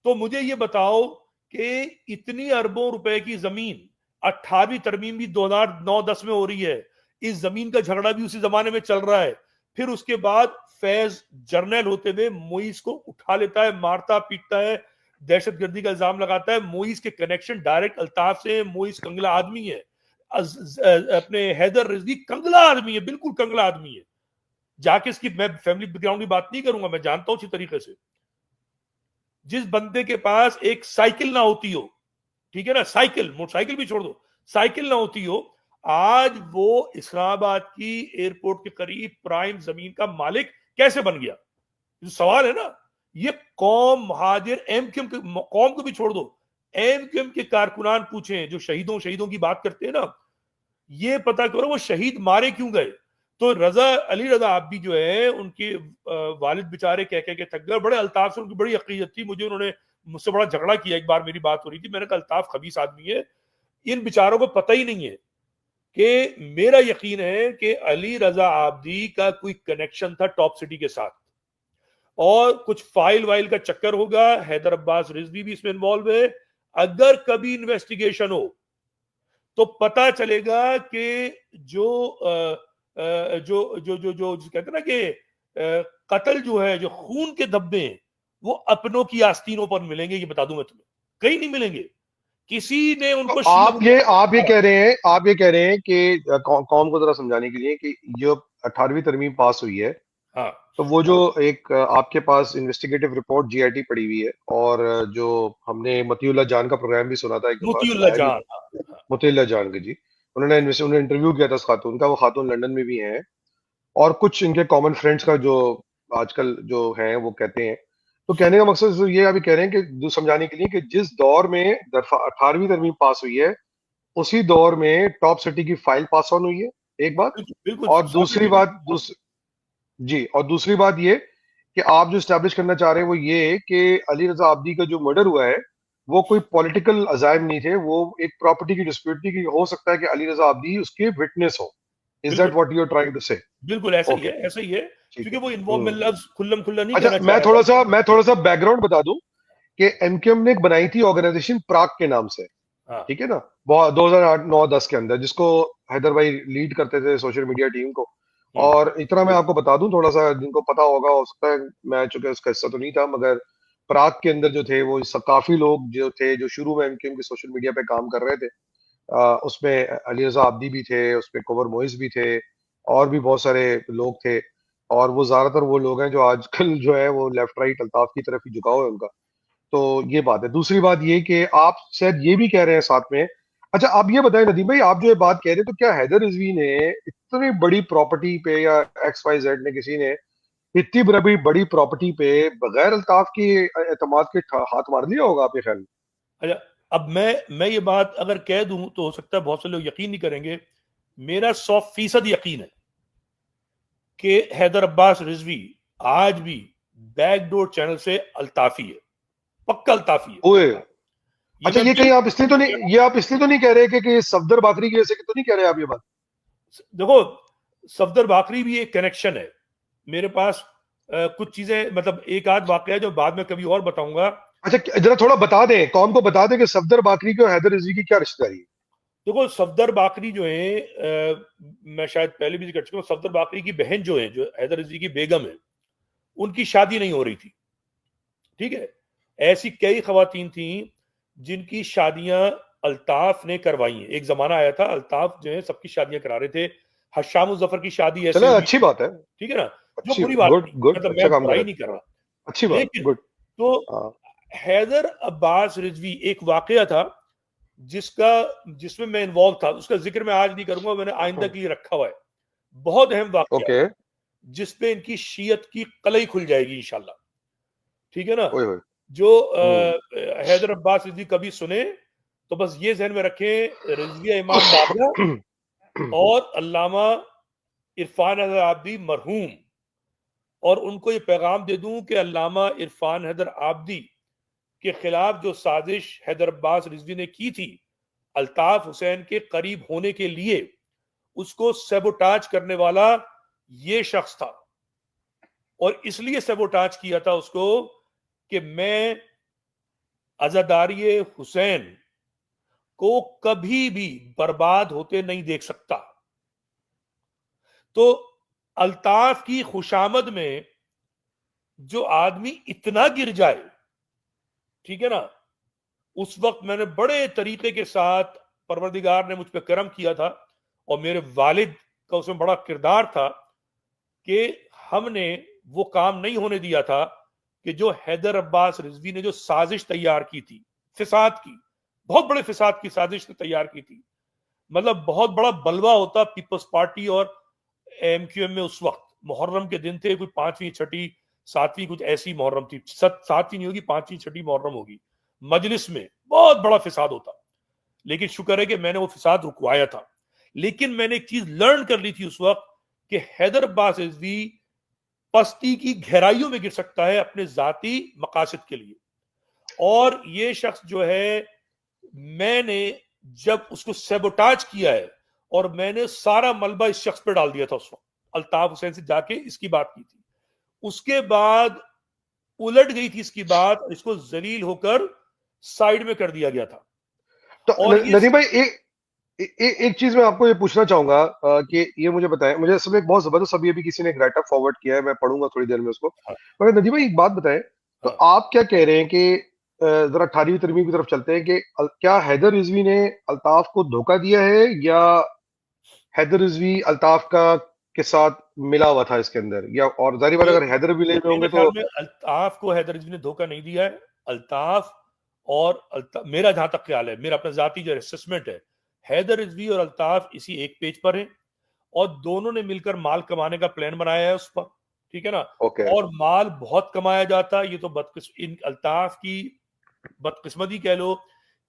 तो मुझे ये बताओ कि इतनी अरबों रुपए की जमीन, 18वीं तरमीम भी 2009-10 में हो रही है, इस जमीन का झगड़ा भी उसी जमाने में चल रहा है, फिर उसके बाद फैज जर्नल होते हुए मोइस को उठा लेता है, मारता पीटता है, दहशतगर्दी का इल्जाम लगाता है। मोइस के कनेक्शन डायरेक्ट अल्ताफ से है, मोइस कंगला आदमी है, अपने हैदर रिजवी कंगला आदमी है, बिल्कुल कंगला आदमी है। जाके इसकी मैं फैमिली बैकग्राउंड की बात नहीं करूंगा, मैं जानता हूं अच्छी तरीके से। जिस बंदे के पास एक साइकिल ना होती हो, ठीक है ना, साइकिल, मोटरसाइकिल भी छोड़ दो, साइकिल ना होती हो, आज वो इस्लामाबाद की एयरपोर्ट के करीब प्राइम जमीन का मालिक कैसे बन गया? ये सवाल है ना। ये कौम महाजिर एमक्यूएम कौम को भी छोड़ दो, एमक्यूएम के कारकुनान पूछे जो शहीदों शहीदों की बात करते हैं ना, ये पता करो वो शहीद मारे क्यों गए। तो अली रजा आप भी जो है, उनके वालिद बेचारे कह कह के थक गए, बड़े अल्ताफ से उनकी बड़ी अकीदत थी, उन्होंने मुझसे बड़ा झगड़ा किया, एक बार मेरी बात हो रही थी, मैंने कहा अल्ताफ खबीस आदमी है, इन बेचारों को पता ही नहीं है कि मेरा यकीन है कि अली रजा आब्दी का कोई कनेक्शन था टॉप सिटी के साथ, और कुछ फाइल वाइल का चक्कर होगा, हैदर अब्बास रिजवी भी इसमें इन्वॉल्व है। अगर कभी इन्वेस्टिगेशन हो तो पता चलेगा कि जो कहते हैं ना कि कत्ल जो है, जो खून के धब्बे हैं, वो अपनों की आस्तीनों पर मिलेंगे, ये बता दूं मैं तुम्हें, कहीं नहीं मिलेंगे। किसी ने तो उनको आप ये कह रहे हैं कि कौम को जरा समझाने के लिए कि जो 18वीं तरमीम पास हुई है, हाँ, तो वो जो एक आपके पास इन्वेस्टिगेटिव रिपोर्ट जीआईटी पड़ी हुई है, और जो हमने मतीउल्लाह जान का प्रोग्राम भी सुना था, एक दफा मोतीउल्लाह सुनाया भी जान, था, हाँ, मतीउल्लाह जान के जी, उन्होंने इंटरव्यू किया था उस खातून का, वो खातून लंदन में भी हैं, और कुछ इनके कॉमन फ्रेंड्स का जो आजकल जो है वो कहते हैं। तो कहने का मकसद तो ये अभी कह रहे हैं कि समझाने के लिए कि जिस दौर में 18वीं तरमीम पास हुई है, उसी दौर में टॉप सिटी की फाइल पास ऑन हुई है, एक बात। बिल्कुल बिल्कुल और साबित दूसरी है। बात जी, और दूसरी बात ये कि आप जो स्टैब्लिश करना चाह रहे हैं वो ये कि अली रजा आब्दी का जो मर्डर हुआ है, वो कोई पॉलिटिकल अजायम नहीं थे, वो एक प्रॉपर्टी की डिस्प्यूट थी, कि हो सकता है कि अली रजा आब्दी उसके विटनेस हो। इज दैट बिल्कुल what you are trying to say? बिल्कुल ऐसा ही है, ओके, ऐसा ही है, ठीक क्योंकि है। वो इन्वॉल्व, मैं लफ्ज खुल्लम खुल्ला नहीं अच्छा, कहना चाह रहा था। मैं थोड़ा सा बैकग्राउंड बता दूं कि एमकेएम ने एक बनाई थी ऑर्गेनाइजेशन प्राग के नाम से, हाँ, ठीक है ना, बहुत 2008-9-10 के अंदर, जिसको हैदर भाई लीड करते थे सोशल मीडिया टीम को। हम्म, और इतना मैं आपको बता दूं थोड़ा सा, जिनको पता होगा, हो सकता है, मैं चूंकि उसका हिस्सा तो नहीं था, मगर प्राग के अंदर जो थे वो सब काफी लोग जो थे, जो शुरू में एमकेएम के सोशल मीडिया पे काम कर रहे थे, उसमें अली रजा आब्दी भी थे, उसमें कुंवर मोइज भी थे, और भी बहुत सारे लोग थे। और वो ज्यादातर वो लोग हैं जो आजकल जो है वो लेफ्ट राइट अल्ताफ की तरफ ही झुकाव है उनका। तो ये बात है। दूसरी बात ये कि आप शायद ये भी कह रहे हैं साथ में, अच्छा आप ये बताएं नदीम भाई, आप जो ये बात कह रहे हैं, तो क्या हैदर रिजवी ने इतनी बड़ी प्रॉपर्टी पे, या एक्स वाई जेड ने किसी ने इतनी बड़ी बड़ी प्रॉपर्टी पे बगैर अल्ताफ की एतमाद के हाथ मार लिया होगा, आपके ख्याल में? अच्छा, अब मैं ये बात अगर कह दूं तो हो सकता है बहुत से लोग यकीन नहीं करेंगे। मेरा 100% यकीन है कि हैदर अब्बास रिजवी आज भी बैकडोर चैनल से अल्ताफी है, पक्का अल्ताफी है। ओए, ये अच्छा, मैं ये कहीं आप इसलिए तो बिल्कुल, नहीं, ये आप इसलिए तो नहीं कह रहे कि सफदर बाकरी की वजह से तो नहीं कह रहे आप ये बात? देखो, सफदर बाकरी भी एक कनेक्शन है मेरे पास। कुछ चीजें, मतलब एक आध वाकया जो बाद में कभी और बताऊंगा। अच्छा, जरा थोड़ा बता दें, कौम को बता दें कि सफदर बाकरी की और हैदर रिजवी की क्या रिश्तेदारी है। देखो, सफदर बाकरी जो है, मैं शायद पहले भी जिक्र कर चुका हूं, सफदर बाकरी की बहन जो है, जो हैदर रजी की बेगम है, उनकी शादी नहीं हो रही थी, ठीक है। ऐसी कई खवातीन थी जिनकी शादियां अल्ताफ ने करवाई हैं। एक जमाना आया था अल्ताफ जो है सबकी शादियां करा रहे थे। हशाम मुजफ्फर की शादी ऐसे चलो, हुई, अच्छी बात है। ठीक है ना, जो अच्छी, बुरी बात गुड नहीं, गुड, मतलब अच्छा मैं काम कर बुराई रहे नहीं कर थे। रहा। अच्छी बात, लेकिन गुड। तो हाँ। हैदर अब्बास रिजवी एक वाकया था जिसका जिसमें मैं इन्वॉल्व था, उसका जिक्र मैं आज नहीं करूंगा, मैंने आइंदा के लिए रखा हुआ है। बहुत अहम वाकया, ओके। जिसपे इनकी शीयत की कलई खुल जाएगी इंशाल्लाह, ठीक है ना। ओए होए। जो हम्म। हैदर अब्बास रिजवी कभी सुने तो बस ये जहन में रखें, रिजविया इमाम बाबरा और अल्लामा इरफान हैदर आबदी मरहूम, और उनको ये पैगाम दे दूं कि अल्लामा इरफान हैदर आबदी के खिलाफ जो साजिश हैदर अब्बास रिजवी ने की थी अल्ताफ हुसैन के करीब होने के लिए, उसको सेबोटाज करने वाला ये शख्स था। और इसलिए सेबोटाज किया था उसको कि मैं अजादारी हुसैन को कभी भी बर्बाद होते नहीं देख सकता। तो अल्ताफ की खुशामद में जो आदमी इतना गिर जाए, ठीक है ना, उस वक्त मैंने बड़े तरीके के साथ, परवरदिगार ने मुझ पर करम किया था और मेरे वालिद का उसमें बड़ा किरदार था कि हमने वो काम नहीं होने दिया था कि जो हैदर अब्बास रिजवी ने जो साजिश तैयार की थी, फिसाद की, बहुत बड़े फिसाद की साजिश तैयार की थी। मतलब बहुत बड़ा बलवा होता पीपल्स पार्टी और एमक्यूएम में। उस वक्त मुहर्रम के दिन थे, कोई 5वीं 6वीं 7वीं कुछ ऐसी मुहर्रम थी, 7वीं नहीं होगी, 5वीं 6वीं मुहर्रम होगी। मजलिस में बहुत बड़ा फिसाद होता, लेकिन शुक्र है कि मैंने वो फिसाद रुकवाया था। लेकिन मैंने एक चीज लर्न कर ली थी उस वक्त कि हैदर अब्बास रिजवी पस्ती की गहराइयों में गिर सकता है अपने जाती मकासद के लिए। और ये शख्स जो है, मैंने जब उसको सेबोटाज किया है, और मैंने सारा मलबा इस शख्स पे डाल दिया था उस वक्त, अल्ताफ हुसैन से जाके इसकी बात की थी। उसके बाद उलट गई थी इसकी बात, इसको जलील होकर साइड में कर दिया गया था। तो और ये नदीम भाई, एक चीज मैं आपको ये पूछना चाहूंगा कि ये मुझे बताएं, मुझे असल में एक बहुत जबरदस्त अभी अभी किसी ने एक राइट अप फॉरवर्ड किया है, मैं पढ़ूंगा थोड़ी देर में उसको। हाँ। मगर नदीम भाई एक बात बताएं, तो हाँ। आप क्या कह रहे हैं कि जरा 18वीं तरमीम की तरफ चलते हैं कि क्या हैदर रिजवी ने अल्ताफ को धोखा दिया है, या हैदर रिजवी अल्ताफ का के साथ मिला हुआ था इसके अंदर, या और जारी बात ये अगर हैदर भी ले रहे मेरे होंगे ख्याल तो। में अल्ताफ को हैदर रिजवी ने धोखा नहीं दिया है। अल्ताफ और मेरा जहां तक ख्याल है, मेरा अपना जाती जो असेसमेंट है, हैदर रिजवी और अल्ताफ इसी एक पेज पर हैं और दोनों ने मिलकर माल कमाने का प्लान बनाया है उस पर। ठीक है ना। ओके। और माल बहुत कमाया जाता है। ये तो इन अल्ताफ की बदकिस्मती कह लो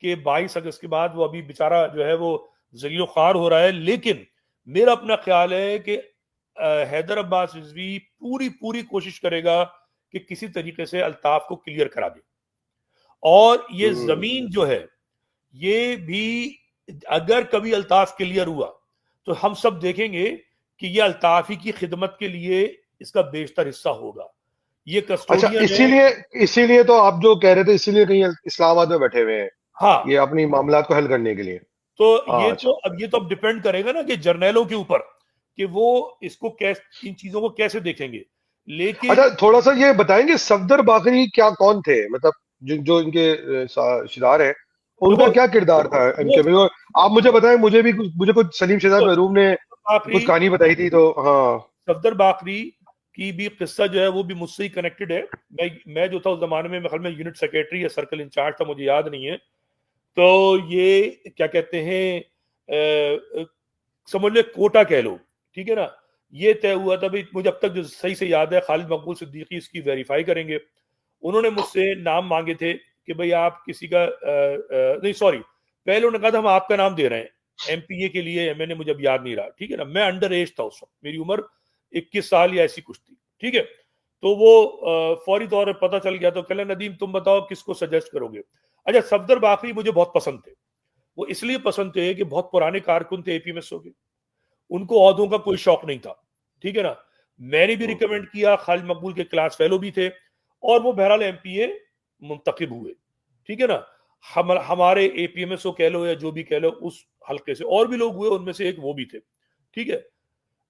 कि 22 अगस्त के बाद वो अभी बेचारा जो है वो जलीलो ख्वार हो रहा है। लेकिन मेरा अपना ख्याल है कि हैदर अब्बास रिजवी पूरी पूरी कोशिश करेगा कि किसी तरीके से अल्ताफ को क्लियर करा दे। और ये हम्म। जमीन जो है, ये भी अगर कभी अल्ताफ क्लियर हुआ तो हम सब देखेंगे कि ये अल्ताफी की खिदमत के लिए इसका बेशतर हिस्सा होगा। ये अच्छा, कस्टोडियन है। इसीलिए इसीलिए तो आप जो कह रहे थे, इसीलिए कहीं इस्लामाबाद में बैठे हुए हैं, हाँ। ये अपनी मामलात को हल करने के लिए। तो हाँ, अच्छा। ये तो अब डिपेंड करेगा ना कि जर्नैलों के ऊपर कि वो इसको कैसे, इन चीजों को कैसे देखेंगे। लेकिन अच्छा, थोड़ा सा ये बताएंगे सफदर बाकरी क्या कौन थे, मतलब जो इनके शिदार हैं, उनका देखो क्या किरदार था वो इनके में? और आप मुझे बताएं, मुझे कुछ सलीम शहजाद तो महरूम ने आखिरी कुछ कहानी बताई थी तो। हाँ। सफदर बाकरी की भी किस्सा जो है वो भी मुझसे ही कनेक्टेड है। मैं जो था उस जमाने में, ख्याल में यूनिट सेक्रेटरी या सर्कल इंचार्ज था, मुझे याद नहीं है। तो ये क्या कहते हैं, समझ लो कोटा कह लो। ठीक है ना। ये तय हुआ था भाई, मुझे अब तक जो सही से याद है, खालिद मकबूल सिद्दीकी इसकी वेरीफाई करेंगे। उन्होंने मुझसे नाम मांगे थे कि भाई आप किसी का नहीं सॉरी, पहले उन्होंने कहा था हम आपका नाम दे रहे हैं एमपीए के लिए, मैंने मुझे अब याद नहीं रहा। ठीक है ना। मैं अंडर एज था उस वक्त, मेरी उम्र 21 साल या ऐसी कुछ थी। ठीक है। तो वो फौरी तौर पर पता चल गया। तो कहला नदीम तुम बताओ किसको सजेस्ट करोगे। अच्छा, सफदर बाकरी मुझे बहुत पसंद थे। वो इसलिए पसंद थे कि बहुत पुराने कारकुन थे एपीएमएसओ के, उनको ओहदों का कोई शौक नहीं था। ठीक है ना। मैंने भी हम्म। रिकमेंड किया, खालिद मकबूल के क्लास फेलो भी थे, और वो बहरहाल एमपीए मुंतखब हुए। ठीक है ना। हमारे एपीएमएसओ कह लो या जो भी कह लो, उस हल्के से और भी लोग हुए, उनमें से एक वो भी थे। ठीक है।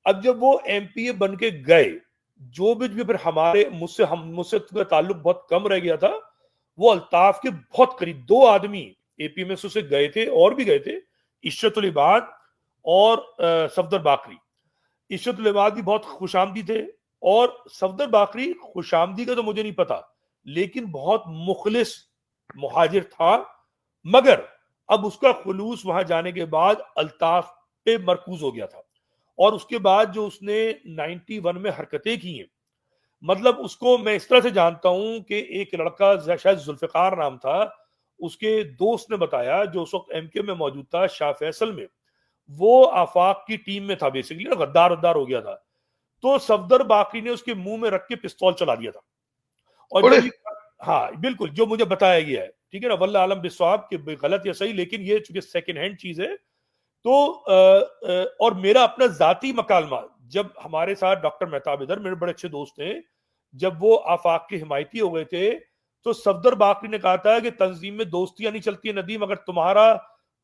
अब जब वो एमपीए बन के गए, जो भी फिर हमारे मुझसे तो ताल्लुक बहुत कम रह गया था। वो अल्ताफ के बहुत करीब दो आदमी एपीएमएसओ से गए थे, और भी गए थे, इशरतुल इबाद और सफदर बाकरी। इशरतुल इबाद भी बहुत खुशामदी थे, और सफदर बाकरी खुशामदी का तो मुझे नहीं पता, लेकिन बहुत मुखलिस मुहाजिर था। मगर अब उसका खुलूस वहां जाने के बाद अल्ताफ पे मरकूज हो गया था। और उसके बाद जो उसने 91 में हरकतें की हैं, मतलब उसको मैं इस तरह से जानता हूं कि एक लड़का शायद जुल्फिकार नाम था, उसके दोस्त ने बताया, जो उस वक्त एमके में मौजूद था शाह फैसल में, वो आफाक की टीम में था, बेसिकली ना गद्दार वद्दार हो गया था। तो सफदर बाकरी ने उसके मुंह में रख के पिस्तौल चला दिया था। और अरे। जब ये, हाँ बिल्कुल जो मुझे बताया गया है, ठीक है ना, वल्लाह आलम बिस्वाब कि गलत या सही, लेकिन ये चूंकि सेकंड हैंड चीज है। तो और मेरा अपना जाती मकालमा, जब हमारे साथ डॉक्टर मेहताब इधर मेरे बड़े अच्छे दोस्त थे, जब वो आफाक के हिमायती हो गए थे, तो सफदर बाकरी ने कहा था कि तंजीम में दोस्तियां नहीं चलती है नदीम, अगर तुम्हारा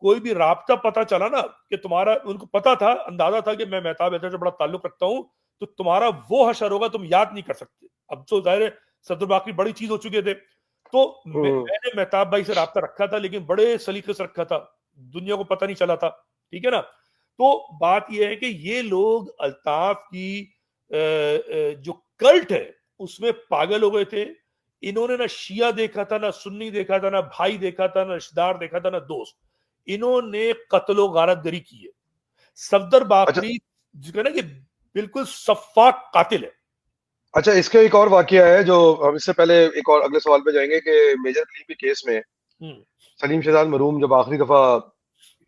कोई भी राब्ता पता चला ना, कि तुम्हारा, उनको पता था, अंदाजा था कि मैं मेहताब इधर से बड़ा ताल्लुक रखता हूं, तो तुम्हारा वो हशर होगा तुम याद नहीं कर सकते। अब तो जाहिर है सफदर बाकरी बड़ी चीज हो चुके थे। तो हम्म। मैंने मेहताब भाई से राब्ता रखा था, लेकिन बड़े सलीके से रखा था, दुनिया को पता नहीं चला था। ठीक है ना। तो बात यह है कि ये लोग अल्ताफ की जो कल्ट है उसमें पागल हो गए थे। इन्होंने ना शिया देखा था, ना सुन्नी देखा था, ना भाई देखा था, ना रिश्तेदार देखा था, ना दोस्त। इन्होंने कत्लो गारतगरी की है। सफदर अच्छा। बाकरी जो है ना कि बिल्कुल सफाक कातिल है। अच्छा, इसका एक और वाकया है जो हम इससे पहले एक और अगले सवाल पे जाएंगे कि मेजर क्लीम के केस में हम्म। सलीम शहजाद मरूम जब आखिरी दफा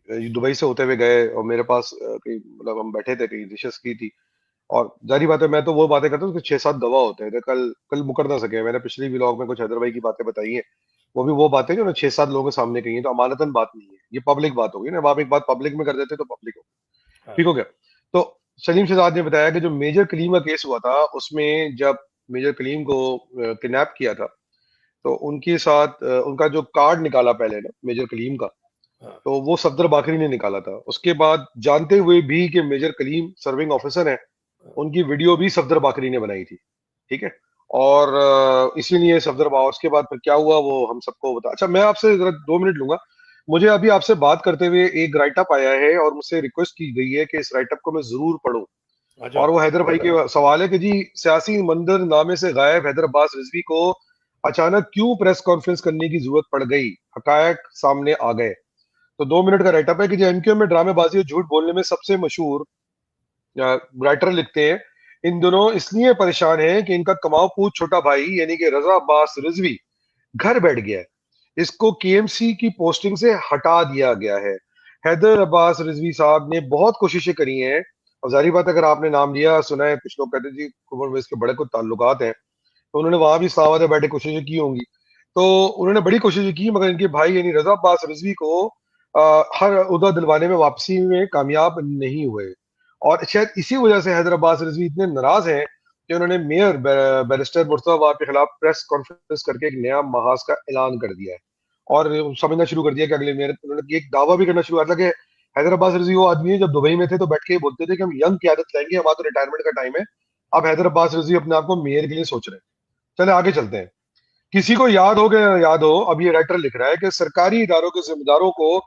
दुबई से होते हुए गए और मेरे पास कहीं, मतलब हम बैठे थे कहीं डिशेस की थी, और जारी बात है मैं तो वो बातें करता हूँ कि 6-7 गवाह होते हैं, तो कल कल मुकर ना सके। मैंने पिछली व्लॉग में कुछ हैदर भाई की बातें बताई हैं, वो भी वो बातें जो ना 6-7 लोगों के सामने कही हैं, तो अमानतन बात नहीं है, ये पब्लिक बात होगी ना। अब आप एक बात पब्लिक में कर देते तो पब्लिक हो, हाँ। ठीक हो गया। तो सलीम शहजाद ने बताया कि जो मेजर कलीम का केस हुआ था, उसमें जब मेजर कलीम को किडनैप किया था, तो उनके साथ उनका जो कार्ड निकाला पहले ना मेजर कलीम का, हाँ, तो वो सफदर बाकरी ने निकाला था। उसके बाद जानते हुए भी कि मेजर कलीम सर्विंग ऑफिसर है, हाँ। उनकी वीडियो भी सफदर बाकरी ने बनाई थी। ठीक है। और इसीलिए सफदर बा उसके बाद फिर क्या हुआ वो हम सबको बता। अच्छा, मैं आपसे जरा 2 मिनट लूंगा। मुझे अभी आपसे बात करते हुए एक राइट अप आया है और मुझसे रिक्वेस्ट की गई है कि इस राइट अप को मैं जरूर पढूं। अच्छा। और वो हैदर भाई के सवाल है कि जी, सियासी मंदिर नामे से गायब हैदर अब्बास रिजवी को अचानक क्यों प्रेस कॉन्फ्रेंस करने की जरूरत पड़ गई, हकायक सामने आ गए। तो 2 मिनट का राइटअप है कि जो एमक्यू में ड्रामेबाजी और झूठ बोलने में सबसे मशहूर राइटर लिखते हैं, इन दोनों इसलिए परेशान हैं कि इनका कमाओ पूछ छोटा भाई यानी कि रजा अब्बास रिजवी घर बैठ गया है। इसको केएमसी की पोस्टिंग से हटा दिया गया है। हैदर अब्बास रिजवी साहब ने बहुत कोशिशें करी हैं। और जारी बात है, अगर आपने नाम लिया सुना है, कुछ लोग कहते हैं जी कुबर में इसके बड़े कुछ ताल्लुकात हैं, तो उन्होंने वहां भी इस्लामाबाद में बैठे कोशिशें की होंगी। तो उन्होंने बड़ी कोशिशें की, मगर इनके भाई यानी रजा अब्बास रिजवी को हर उदा दिलवाने में वापसी में कामयाब नहीं हुए। और शायद इसी वजह से हैदर अब्बास रिजवी इतने नाराज हैं कि उन्होंने मेयर बैरिस्टर मुर्तजा वाब के खिलाफ प्रेस कॉन्फ्रेंस करके एक नया महाज का ऐलान कर दिया है। और समझना शुरू कर दिया कि अगले मेयर, उन्होंने एक दावा भी करना शुरू किया था कि हैदर अब्बास रिजवी वो आदमी है, जब दुबई में थे तो बैठ के बोलते थे कि हम यंग क्यादत लाएंगे, हमारा तो रिटायरमेंट का टाइम है। अब हैदर अब्बास रिजवी अपने आप को मेयर के लिए सोच रहे हैं। चले आगे चलते हैं। किसी को याद हो गया, याद हो, अब ये राइटर लिख रहा है कि सरकारी इदारों के जिम्मेदारों को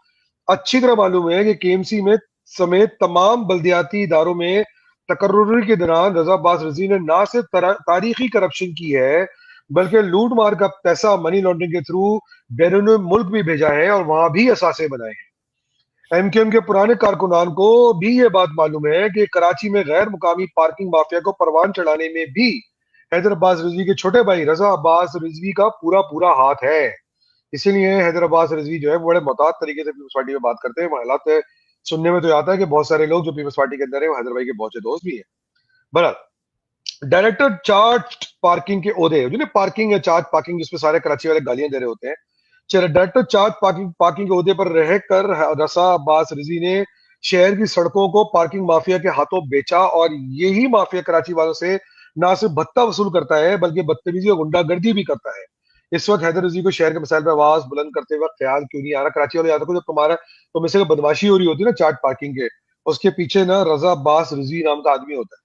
अच्छी तरह मालूम है कि केएमसी में समेत तमाम बल्दियाती इदारों में तकर्रुर के दौरान रजा अब्बास रजी ने ना सिर्फ तारीखी करप्शन की है, बल्कि लूट मार का पैसा मनी लॉन्ड्रिंग के थ्रू बैरून मुल्क भी भेजा है और वहां भी असासे बनाए हैं। एमकेएम के पुराने कारकुनान को भी ये बात मालूम है कि कराची में गैर मुकामी पार्किंग माफिया को परवान चढ़ाने में भी हैदर अब्बास रिजवी के छोटे भाई रजा अब्बास रिजवी का पूरा पूरा हाथ है। इसीलिए हैदर अब्बास रिजवी जो है वो बड़े मोहतात तरीके से पीपल्स पार्टी में बात करते हैं। हालात सुनने में तो आता है कि बहुत सारे लोग जो पीपल्स पार्टी के अंदर है वो हैदर भाई के बहुत से दोस्त भी हैं। बहरहाल, डायरेक्टर चार्ज पार्किंग के ओहदे, जो ना पार्किंग है चार्ज पार्किंग जिसमें सारे कराची वाले गालियां दे रहे होते हैं, चलो डायरेक्टर चार्ज पार्किंग पार्किंग के ओहदे पर रहकर रसा अब्बास रिजवी ने शहर की सड़कों को पार्किंग माफिया के हाथों बेचा। और यही माफिया कराची वालों से ना सिर्फ भत्ता वसूल करता है बल्कि बदतमीजी और गुंडागर्दी भी करता है। इस वक्त हैदर रजी को शहर के मसाइल पर आवाज बुलंद करते वक्त ख्याल क्यों नहीं आ रहा? कराची वाले याद रखो, जब तुम्हारा तुम इससे बदमाशी हो रही होती है ना चार्ट पार्किंग के, उसके पीछे ना रजा अब्बास रिजवी नाम का आदमी होता है।